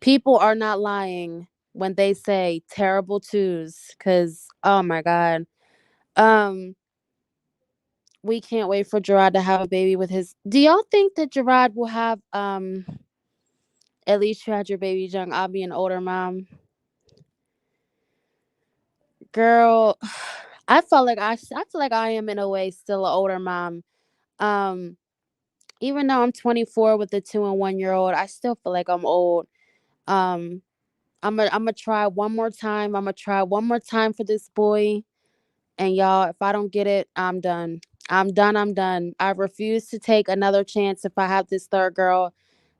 [SPEAKER 1] people are not lying when they say terrible twos, cuz oh my god. Um we can't wait for Gerard to have a baby with his. Do y'all think that Gerard will have at least you had your baby young, I'll be an older mom. Girl, I feel like I am in a way still an older mom. Um Even though I'm 24 with a 2 and 1 year old, I still feel like I'm old. Um I'm gonna try one more time. I'm gonna try one more time for this boy. And y'all, if I don't get it, I'm done. I'm done. I'm done. I refuse to take another chance if I have this third girl,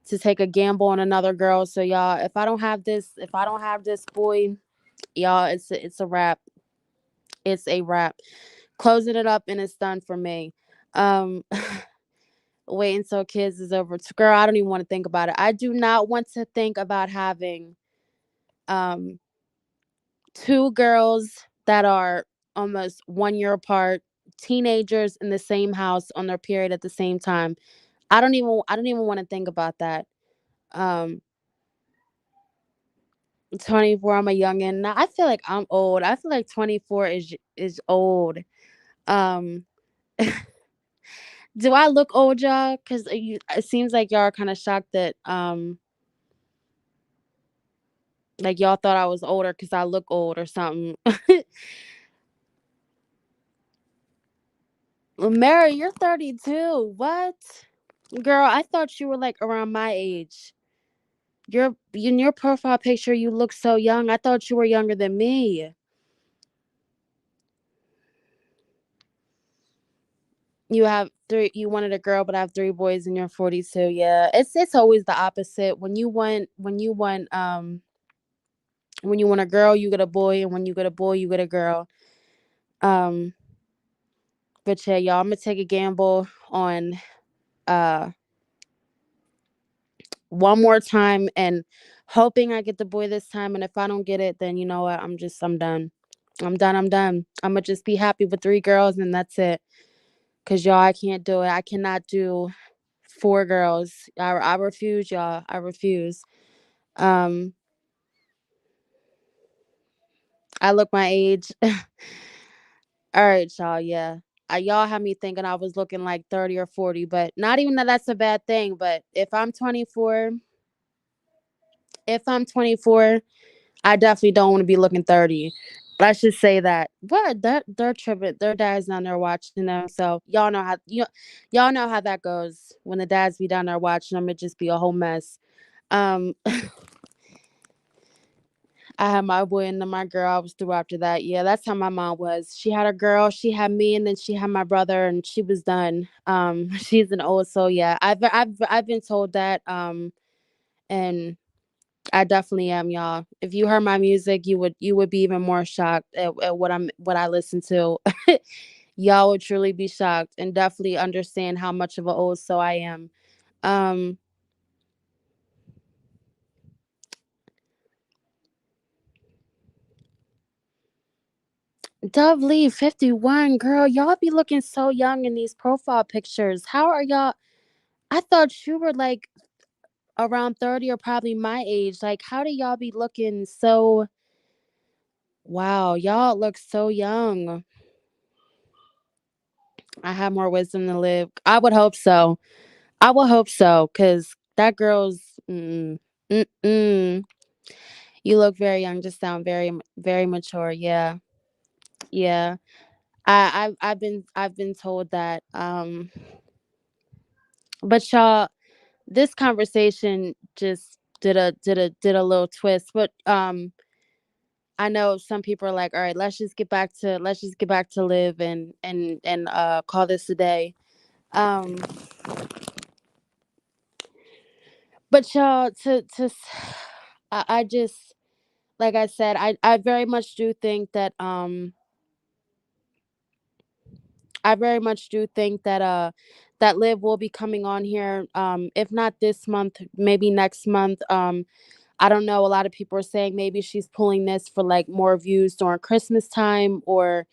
[SPEAKER 1] to take a gamble on another girl. So y'all, if I don't have this boy, y'all, it's a wrap. It's a wrap. Closing it up, and it's done for me. Um Wait until kids is over. Girl, I don't even want to think about it. I do not want to think about having um 2 girls that are almost 1 year apart, teenagers in the same house on their period at the same time. I don't even want to think about that. Um 24, I'm a youngin'. Now I feel like I'm old. I feel like 24 is old. Um Do I look old, y'all? Because it seems like y'all are kind of shocked that like y'all thought I was older because I look old or something. Well, Mary, you're 32. What? Girl, I thought you were like around my age. In your profile picture, you look so young. I thought you were younger than me. You have three. You wanted a girl, but I have three boys, and you're 42. Yeah, it's always the opposite. When you want a girl, you get a boy, and when you get a boy, you get a girl. Um, but yeah, y'all, I'm gonna take a gamble on uh one more time and hoping I get the boy this time. And if I don't get it, then you know what? I'm done. I'm done. I'm done. I'm gonna just be happy with three girls and that's it. Cause y'all, I can't do it. I cannot do four girls. I refuse, y'all. I refuse. Um, I look my age. All right, y'all. Yeah. Y'all had me thinking I was looking like 30 or 40, but not even that that's a bad thing. But if I'm 24, I definitely don't want to be looking 30. Let's just say that. But they're tripping. Their dad's down there watching them. So y'all know how that goes. When the dads be down there watching them, it just be a whole mess. Um I had my boy and then my girl. I was through after that. Yeah, that's how my mom was. She had a girl, she had me, and then she had my brother, and she was done. She's an old soul. Yeah, I've been told that. And I definitely am, y'all. If you heard my music, you would be even more shocked at what I listen to. Y'all would truly be shocked and definitely understand how much of an old soul I am. Um, Dove Lee 51, girl, y'all be looking so young in these profile pictures. How are y'all? I thought you were like around 30 or probably my age. Like, how do y'all be looking so? Wow, y'all look so young. I have more wisdom to live. I would hope so. I will hope so, cause that girl's mm. You look very young. Just sound very mature. Yeah, yeah. I've been told that. But y'all, this conversation just did a little twist. But I know some people are like, all right, let's just get back to live and call this a day. Um, but y'all, I just like I said, I very much do think that I very much do think that that Liv will be coming on here. If not this month, maybe next month. I don't know. A lot of people are saying maybe she's pulling this for like more views during Christmas time, or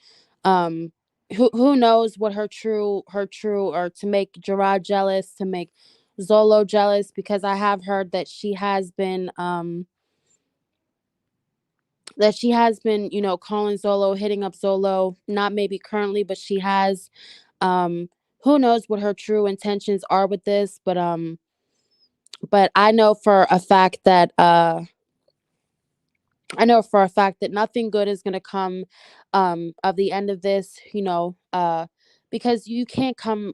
[SPEAKER 1] um who knows what her true, or to make Gerard jealous, to make Zolo jealous, because I have heard that she has been, calling Zolo, hitting up Zolo, not maybe currently, but she has. Um, who knows what her true intentions are with this, but I know for a fact that nothing good is gonna come of the end of this, because you can't come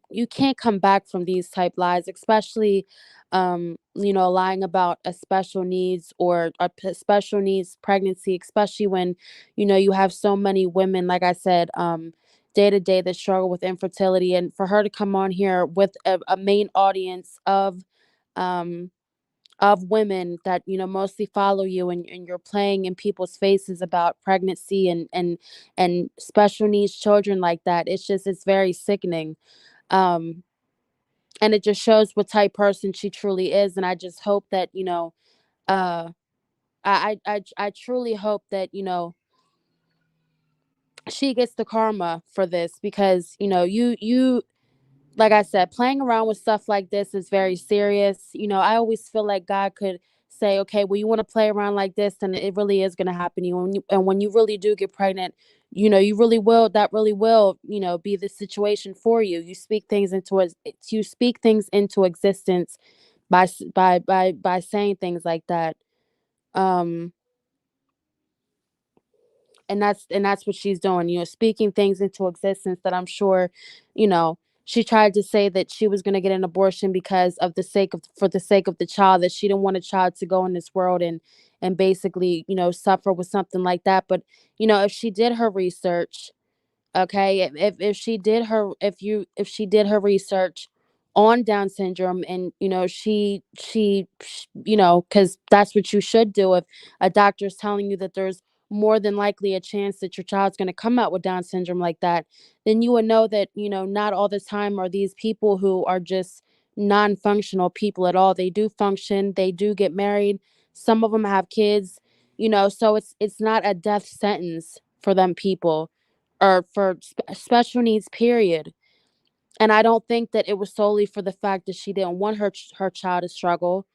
[SPEAKER 1] back from these type lies, especially lying about a special needs or special needs pregnancy, especially when you have so many women, like I said, day to day that struggle with infertility, and for her to come on here with a main audience um of women that mostly follow you, and you're playing in people's faces about pregnancy and special needs children like that. It's very sickening. um and it just shows what type person she truly is, and I just hope that uh I truly hope that she gets the karma for this, because you like I said, playing around with stuff like this is very serious. I always feel like God could say, okay, well, you want to play around like this, then it really is going to happen to you. And when you really do get pregnant, you really will, that really will, be the situation for you. You speak things into existence by saying things like that. Um and that's what she's doing, speaking things into existence that I'm sure, you know, she tried to say that she was going to get an abortion because of the sake of for the sake of the child, that she didn't want a child to go in this world and basically, suffer with something like that. But, if she did her research, okay, if she did her if she did her research on Down syndrome, and because that's what you should do if a doctor is telling you that there's more than likely a chance that your child's going to come out with Down syndrome like that, then you would know that not all the time are these people who are just non-functional people at all. They do function, they do get married, some of them have kids, so it's not a death sentence for them people, or for special needs, period. And I don't think that it was solely for the fact that she didn't want her child to struggle.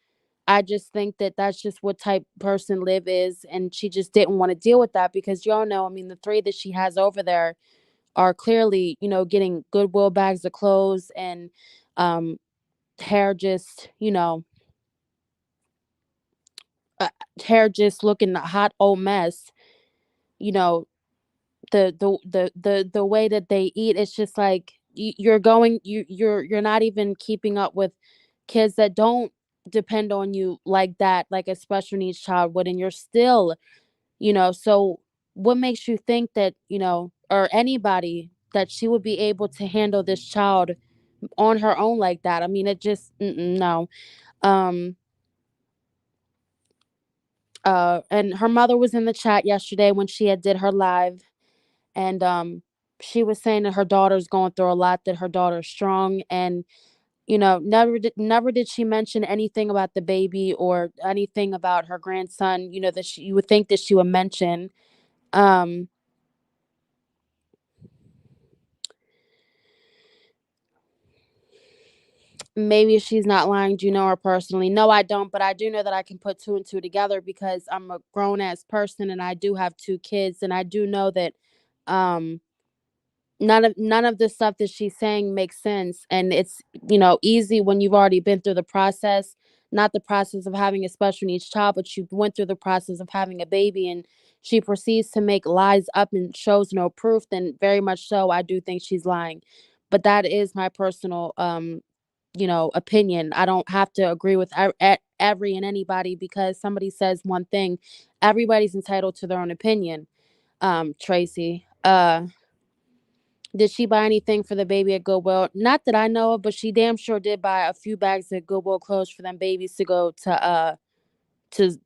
[SPEAKER 1] I just think that that's just what type person Liv is, and she just didn't want to deal with that, because y'all know, I mean, the three that she has over there are clearly, getting Goodwill bags of clothes, and um hair just, uh, hair just looking a hot old mess. You know, the way that they eat, it's just like you're not even keeping up with kids that don't depend on you like that, like a special needs child would, and you're still, so what makes you think that, or anybody, that she would be able to handle this child on her own like that? I mean, it just, no. um and her mother was in the chat yesterday when she had did her live, and she was saying that her daughter's going through a lot, that her daughter's strong, and never did she mention anything about the baby or anything about her grandson, that you would think that she would mention. um Maybe she's not lying. Do you know her personally? No, I don't, but I do know that I can put two and two together, because I'm a grown ass person and I do have two kids, and I do know that um none of the stuff that she's saying makes sense, and it's, easy when you've already been through the process, not the process of having a special needs child, but you went through the process of having a baby, and she proceeds to make lies up and shows no proof. Then very much so, I do think she's lying. But that is my personal opinion. I don't have to agree with every and anybody, because somebody says one thing, everybody's entitled to their own opinion. Tracy, did she buy anything for the baby at Goodwill? Not that I know of, but she damn sure did buy a few bags of Goodwill clothes for them babies to go to to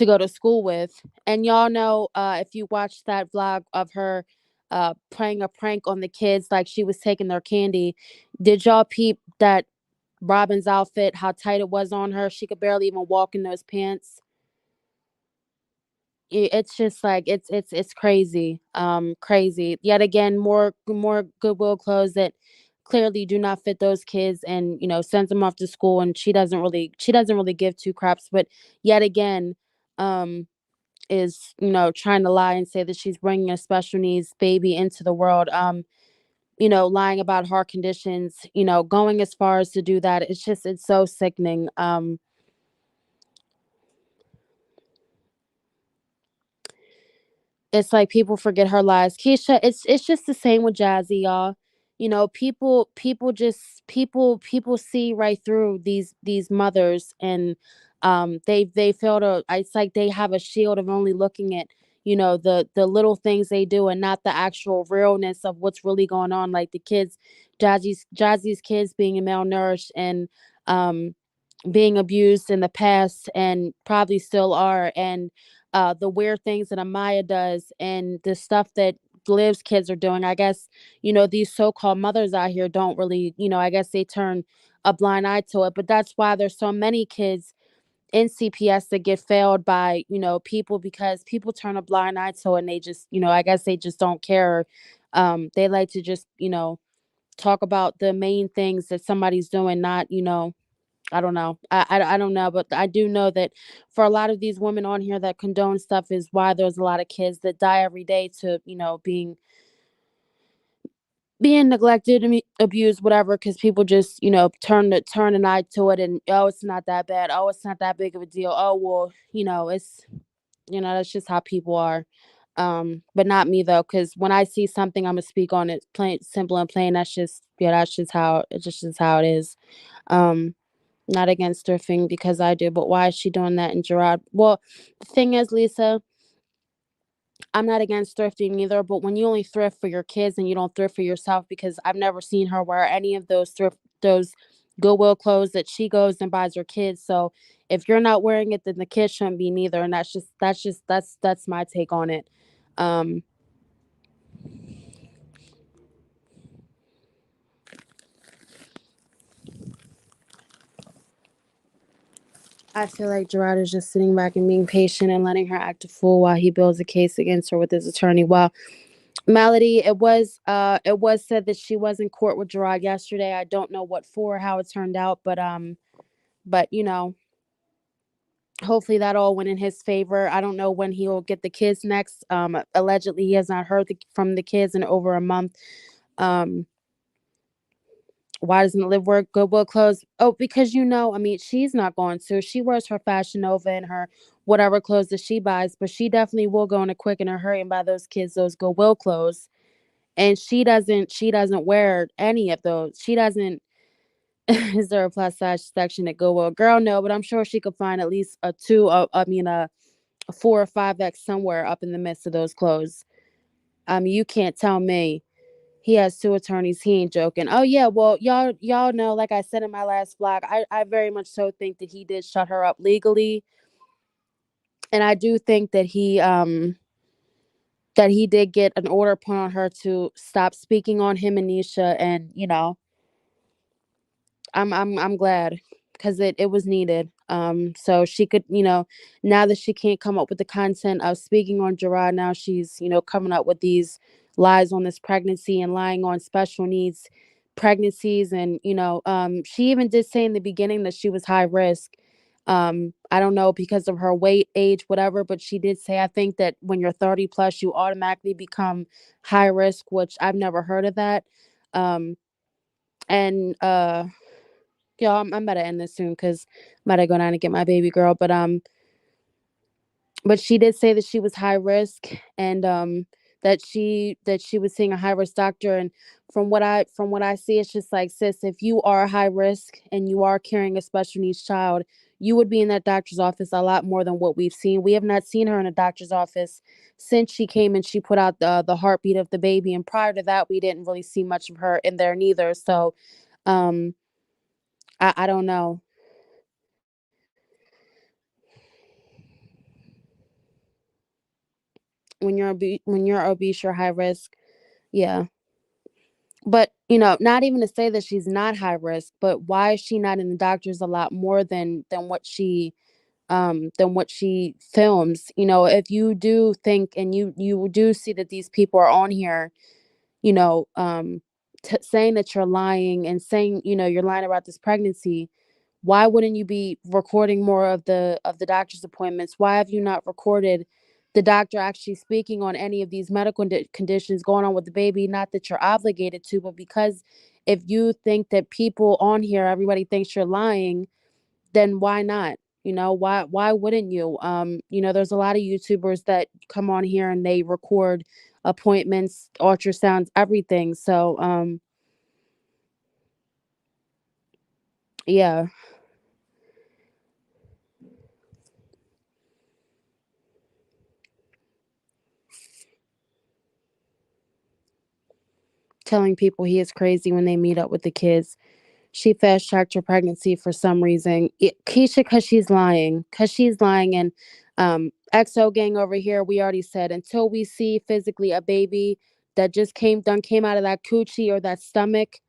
[SPEAKER 1] go to school with. And y'all know, if you watched that vlog of her playing a prank on the kids, like she was taking their candy, did y'all peep that Robin's outfit, how tight it was on her? She could barely even walk in those pants. It's just like it's crazy, crazy yet again. More Goodwill clothes that clearly do not fit those kids, and sends them off to school, and she doesn't really give two craps. But yet again, um is, trying to lie and say that she's bringing a special needs baby into the world, lying about heart conditions, going as far as to do that. It's so sickening. It's like people forget her lies. Keisha, it's just the same with Jazzy, y'all. People see right through these mothers, and they feel to it's like they have a shield of only looking at, the little things they do, and not the actual realness of what's really going on, like the kids, Jazzy's kids being malnourished, and being abused in the past, and probably still are, and the weird things that Amaya does, and the stuff that Liv's kids are doing. I guess, these so-called mothers out here don't really, I guess they turn a blind eye to it. But that's why there's so many kids in CPS that get failed by, people, because people turn a blind eye to it, and they just, I guess they just don't care. They like to just, talk about the main things that somebody's doing, not, I don't know. I don't know, but I do know that for a lot of these women on here that condone stuff is why there's a lot of kids that die every day to, being neglected, abused, whatever, because people just, turn an eye to it and, oh, it's not that bad. Oh, it's not that big of a deal. Oh, well, it's, that's just how people are. But not me though, because when I see something, I'm gonna speak on it, plain, simple and plain. That's just, yeah, that's just how it just is how it is. Um, Not against thrifting because I do, but why is she doing that in Gerard? Well, the thing is, Lisa, I'm not against thrifting either, but when you only thrift for your kids and you don't thrift for yourself, because I've never seen her wear any of those Goodwill clothes that she goes and buys her kids. So if you're not wearing it, then the kids shouldn't be neither. And that's my take on it. Um, I feel like Gerard is just sitting back and being patient and letting her act a fool while he builds a case against her with his attorney. Well, Melody, it was said that she was in court with Gerard yesterday. I don't know what for, how it turned out, but hopefully that all went in his favor. I don't know when he will get the kids next. Allegedly he has not heard from the kids in over a month. Um, why doesn't Liv wear Goodwill clothes? Oh, because I mean, she's not going to. She wears her Fashion Nova and her whatever clothes that she buys, but she definitely will go in a quick and a hurry and buy those kids those Goodwill clothes. And she doesn't wear any of those. She doesn't. Is there a plus size section at Goodwill? Girl, no, but I'm sure she could find at least a two. I mean, a 4 or 5X somewhere up in the midst of those clothes. You can't tell me he has two attorneys. He ain't joking. Oh yeah, well y'all know, like I said in my last vlog, I very much so think that he did shut her up legally, and I do think that he did get an order put on her to stop speaking on him and Nisha, and I'm glad because it was needed. So she could, now that she can't come up with the content of speaking on Gerard, now she's, coming up with these lies on this pregnancy and lying on special needs pregnancies. And, she even did say in the beginning that she was high risk. I don't know, because of her weight, age, whatever, but she did say, I think that when you're 30 plus, you automatically become high risk, which I've never heard of that. And Yeah, I'm about to end this soon because I'm about to go down and get my baby girl. But she did say that she was high risk, and that she was seeing a high risk doctor. And from what I see, it's just like, sis, if you are high risk and you are carrying a special needs child, you would be in that doctor's office a lot more than what we've seen. We have not seen her in a doctor's office since she came and she put out the heartbeat of the baby. And prior to that, we didn't really see much of her in there neither. So um I don't know. When you're obese, you're high risk. Yeah. But, not even to say that she's not high risk, but why is she not in the doctors a lot more than what she films? If you do think and you do see that these people are on here, you know, um saying that you're lying and saying, you're lying about this pregnancy, why wouldn't you be recording more of the doctor's appointments? Why have you not recorded the doctor actually speaking on any of these medical conditions going on with the baby? Not that you're obligated to, but because if you think that people on here, everybody thinks you're lying, then why not? Why wouldn't you? There's a lot of YouTubers that come on here and they record appointments, ultrasounds, everything. So yeah, telling people he is crazy when they meet up with the kids. She fast tracked her pregnancy for some reason. Keisha, because she's lying. And XO gang over here, we already said, until we see physically a baby that just came out of that coochie or that stomach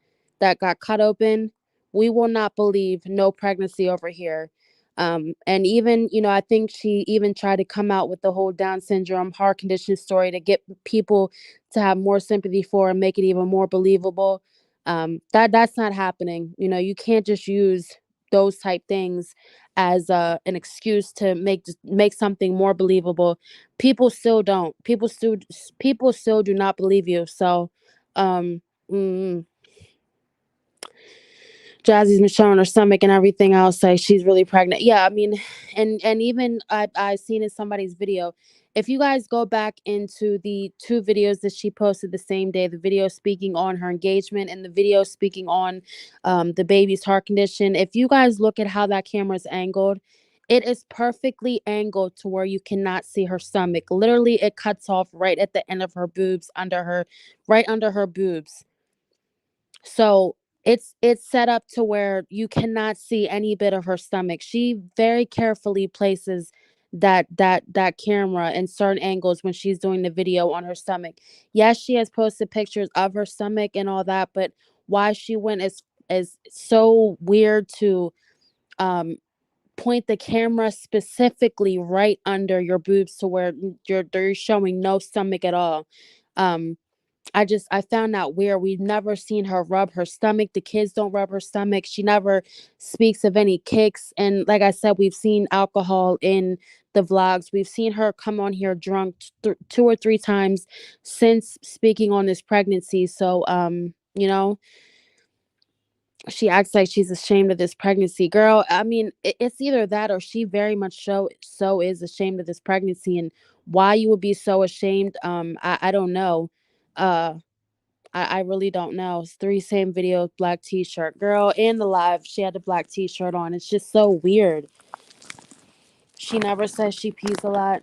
[SPEAKER 1] that got cut open, we will not believe no pregnancy over here. And even, I think she even tried to come out with the whole Down syndrome heart condition story to get people to have more sympathy for and make it even more believable. That's not happening. You can't just use those type things as an excuse to make something more believable, people still don't. People still do not believe you. So, um, mm, Jazzy's been showing her stomach and everything else, like she's really pregnant. Yeah, I mean, and even I seen in somebody's video. If you guys go back into the two videos that she posted the same day, the video speaking on her engagement and the video speaking on the baby's heart condition, if you guys look at how that camera is angled, it is perfectly angled to where you cannot see her stomach. Literally, it cuts off right at the end of her boobs, right under her boobs. So it's set up to where you cannot see any bit of her stomach. She very carefully places that camera in certain angles when she's doing the video on her stomach. Yes, she has posted pictures of her stomach and all that, but why she went is so weird to um point the camera specifically right under your boobs to where they're showing no stomach at all. Um I found that weird. We've never seen her rub her stomach. The kids don't rub her stomach. She never speaks of any kicks. And like I said, we've seen alcohol in the vlogs. We've seen her come on here drunk two or three times since speaking on this pregnancy. So she acts like she's ashamed of this pregnancy. Girl, I mean, it's either that or she very much so is ashamed of this pregnancy, and why you would be so ashamed, I don't know. Uh I really don't know. It's three same video, black t-shirt. Girl, in the live, she had the black t-shirt on. It's just so weird. She never says she pees a lot.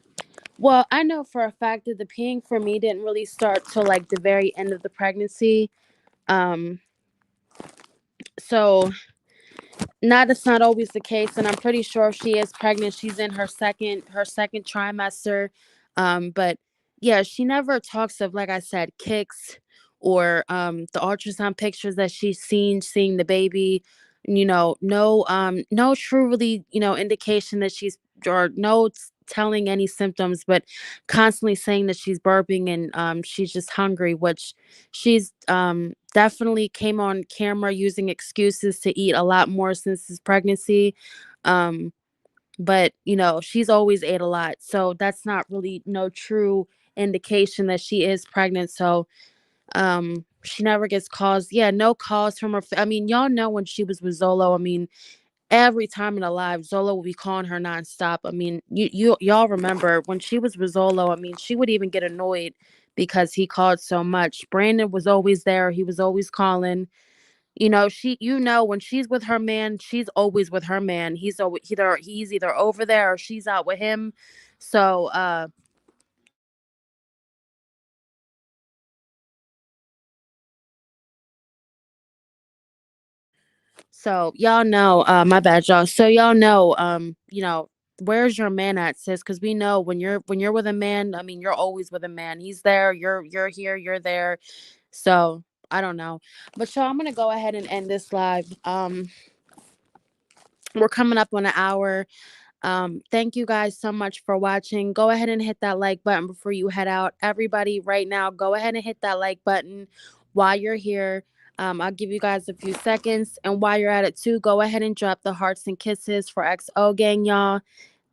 [SPEAKER 1] Well, I know for a fact that the peeing for me didn't really start till like the very end of the pregnancy. Um, so that's not always the case, and I'm pretty sure if she is pregnant, she's in her second trimester. But yeah, she never talks of, like I said, kicks or the ultrasound pictures that she's seen seeing the baby. No truly indication that she's, or no telling any symptoms, but constantly saying that she's burping and she's just hungry, which she's definitely came on camera using excuses to eat a lot more since his pregnancy. Um, but she's always ate a lot. So that's not really no true indication that she is pregnant. So she never gets calls. Yeah, no calls from her. I mean, y'all know when she was with Zolo, I mean, every time in a live, Zola would be calling her nonstop. I mean, y'all remember when she was with Zolo, I mean, she would even get annoyed because he called so much. Brandon was always there. He was always calling. When she's with her man, she's always with her man. He's either over there or she's out with him. So y'all know, my bad, y'all. So y'all know, where's your man at, sis? Because we know when you're with a man, I mean, you're always with a man. He's there. You're here. You're there. So I don't know, but y'all, I'm gonna go ahead and end this live. We're coming up on an hour. Thank you guys so much for watching. Go ahead and hit that like button before you head out. Everybody, right now, go ahead and hit that like button while you're here. I'll give you guys a few seconds. And while you're at it too, go ahead and drop the hearts and kisses for XO gang, y'all.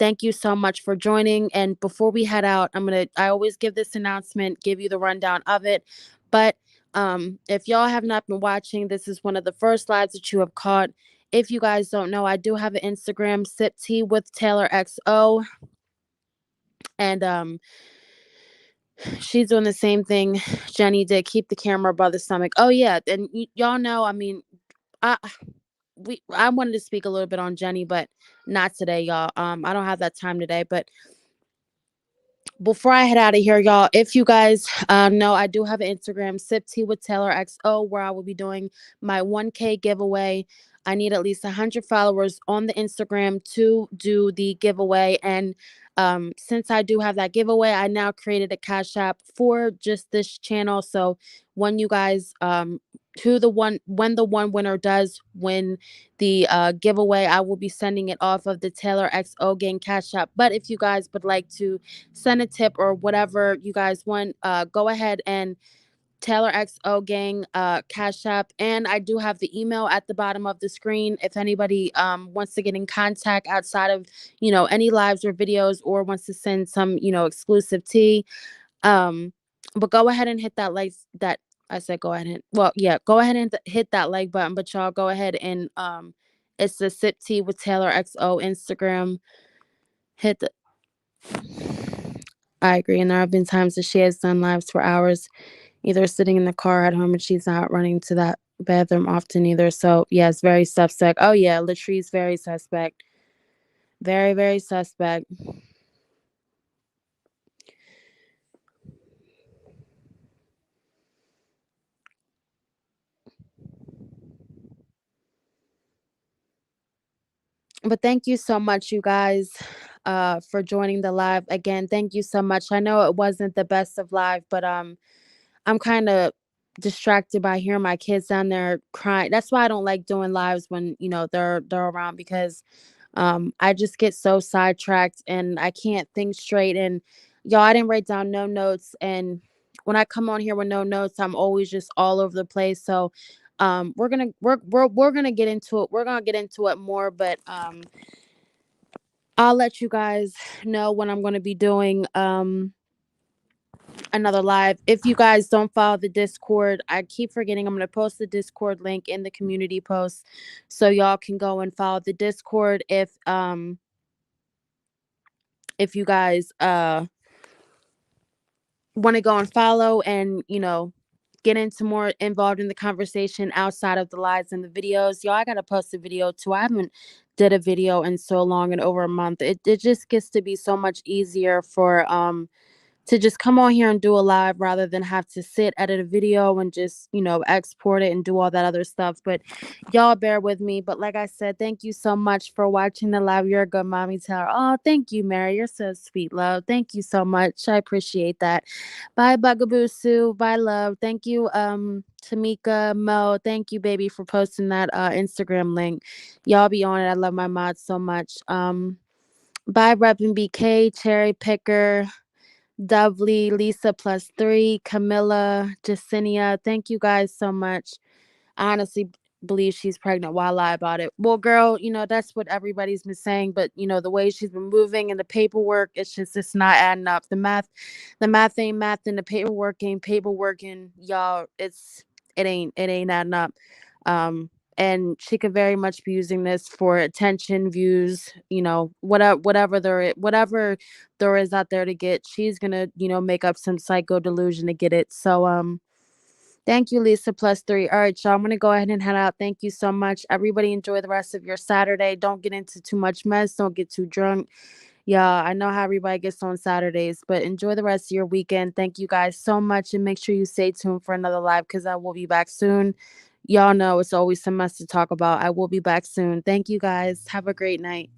[SPEAKER 1] Thank you so much for joining. And before we head out, I always give this announcement, give you the rundown of it. But if y'all have not been watching, this is one of the first lives that you have caught. If you guys don't know, I do have an Instagram, sip tea with TaylorXo, and she's doing the same thing Jenny did. Keep the camera above the stomach. Oh yeah, and y'all know. I mean, I I wanted to speak a little bit on Jenny, but not today, y'all. I don't have that time today, but before I head out of here, y'all, if you guys know, I do have an Instagram, Sip Tea with Taylor XO, where I will be doing my 1K giveaway. I need at least 100 followers on the Instagram to do the giveaway. And since I do have that giveaway, I now created a Cash App for just this channel. So when you guys, when the one winner does win the giveaway, I will be sending it off of the TaylorXo gang Cash App. But if you guys would like to send a tip or whatever you guys want, go ahead and TaylorXo gang, Cash App, and I do have the email at the bottom of the screen if anybody wants to get in contact outside of any lives or videos, or wants to send some exclusive tea. Um, but go ahead and hit that like that. I said go ahead and well, yeah, go ahead and hit that like button. But y'all go ahead and it's the sip tea with TaylorXo Instagram. Hit the. I agree, and there have been times that she has done lives for hours, either sitting in the car at home, and she's not running to that bathroom often either. So yeah, it's very suspect. Oh yeah, Latrice, very suspect. Very, very suspect. But thank you so much, you guys, for joining the live again. Thank you so much. I know it wasn't the best of live, but I'm kind of distracted by hearing my kids down there crying. That's why I don't like doing lives when they're around, because I just get so sidetracked and I can't think straight. And y'all, I didn't write down no notes, and when I come on here with no notes, I'm always just all over the place. So we're gonna get into it. We're gonna get into it more, but I'll let you guys know when I'm gonna be doing another live. If you guys don't follow the Discord, I keep forgetting, I'm going to post the Discord link in the community post so y'all can go and follow the Discord if you guys want to go and follow and get into more involved in the conversation outside of the lives and the videos. Y'all, I got to post a video too. I haven't did a video in so long, in over a month. It just gets to be so much easier for to just come on here and do a live rather than have to sit, edit a video, and just, export it and do all that other stuff. But y'all bear with me. But like I said, thank you so much for watching the live. You're a good mommy, Taylor. Oh, thank you, Mary. You're so sweet, love. Thank you so much. I appreciate that. Bye, Bugaboo Sue. Bye, love. Thank you, Tamika, Mo. Thank you, baby, for posting that Instagram link. Y'all be on it. I love my mods so much. Bye, Rep and BK, Cherry Picker, Dovely, Lisa plus three, Camilla, Jacinia. Thank you guys so much. I honestly believe she's pregnant. Why lie about it? Well, girl, that's what everybody's been saying, but the way she's been moving and the paperwork, it's not adding up. The math ain't math, and the paperwork ain't paperwork, and y'all, it ain't adding up. Um, and she could very much be using this for attention, views, whatever there is out there to get. She's gonna, make up some psycho delusion to get it. So thank you, Lisa plus three. All right, y'all. I'm gonna go ahead and head out. Thank you so much. Everybody enjoy the rest of your Saturday. Don't get into too much mess. Don't get too drunk. Yeah, I know how everybody gets on Saturdays, but enjoy the rest of your weekend. Thank you guys so much, and make sure you stay tuned for another live, because I will be back soon. Y'all know it's always so much to talk about. I will be back soon. Thank you guys. Have a great night.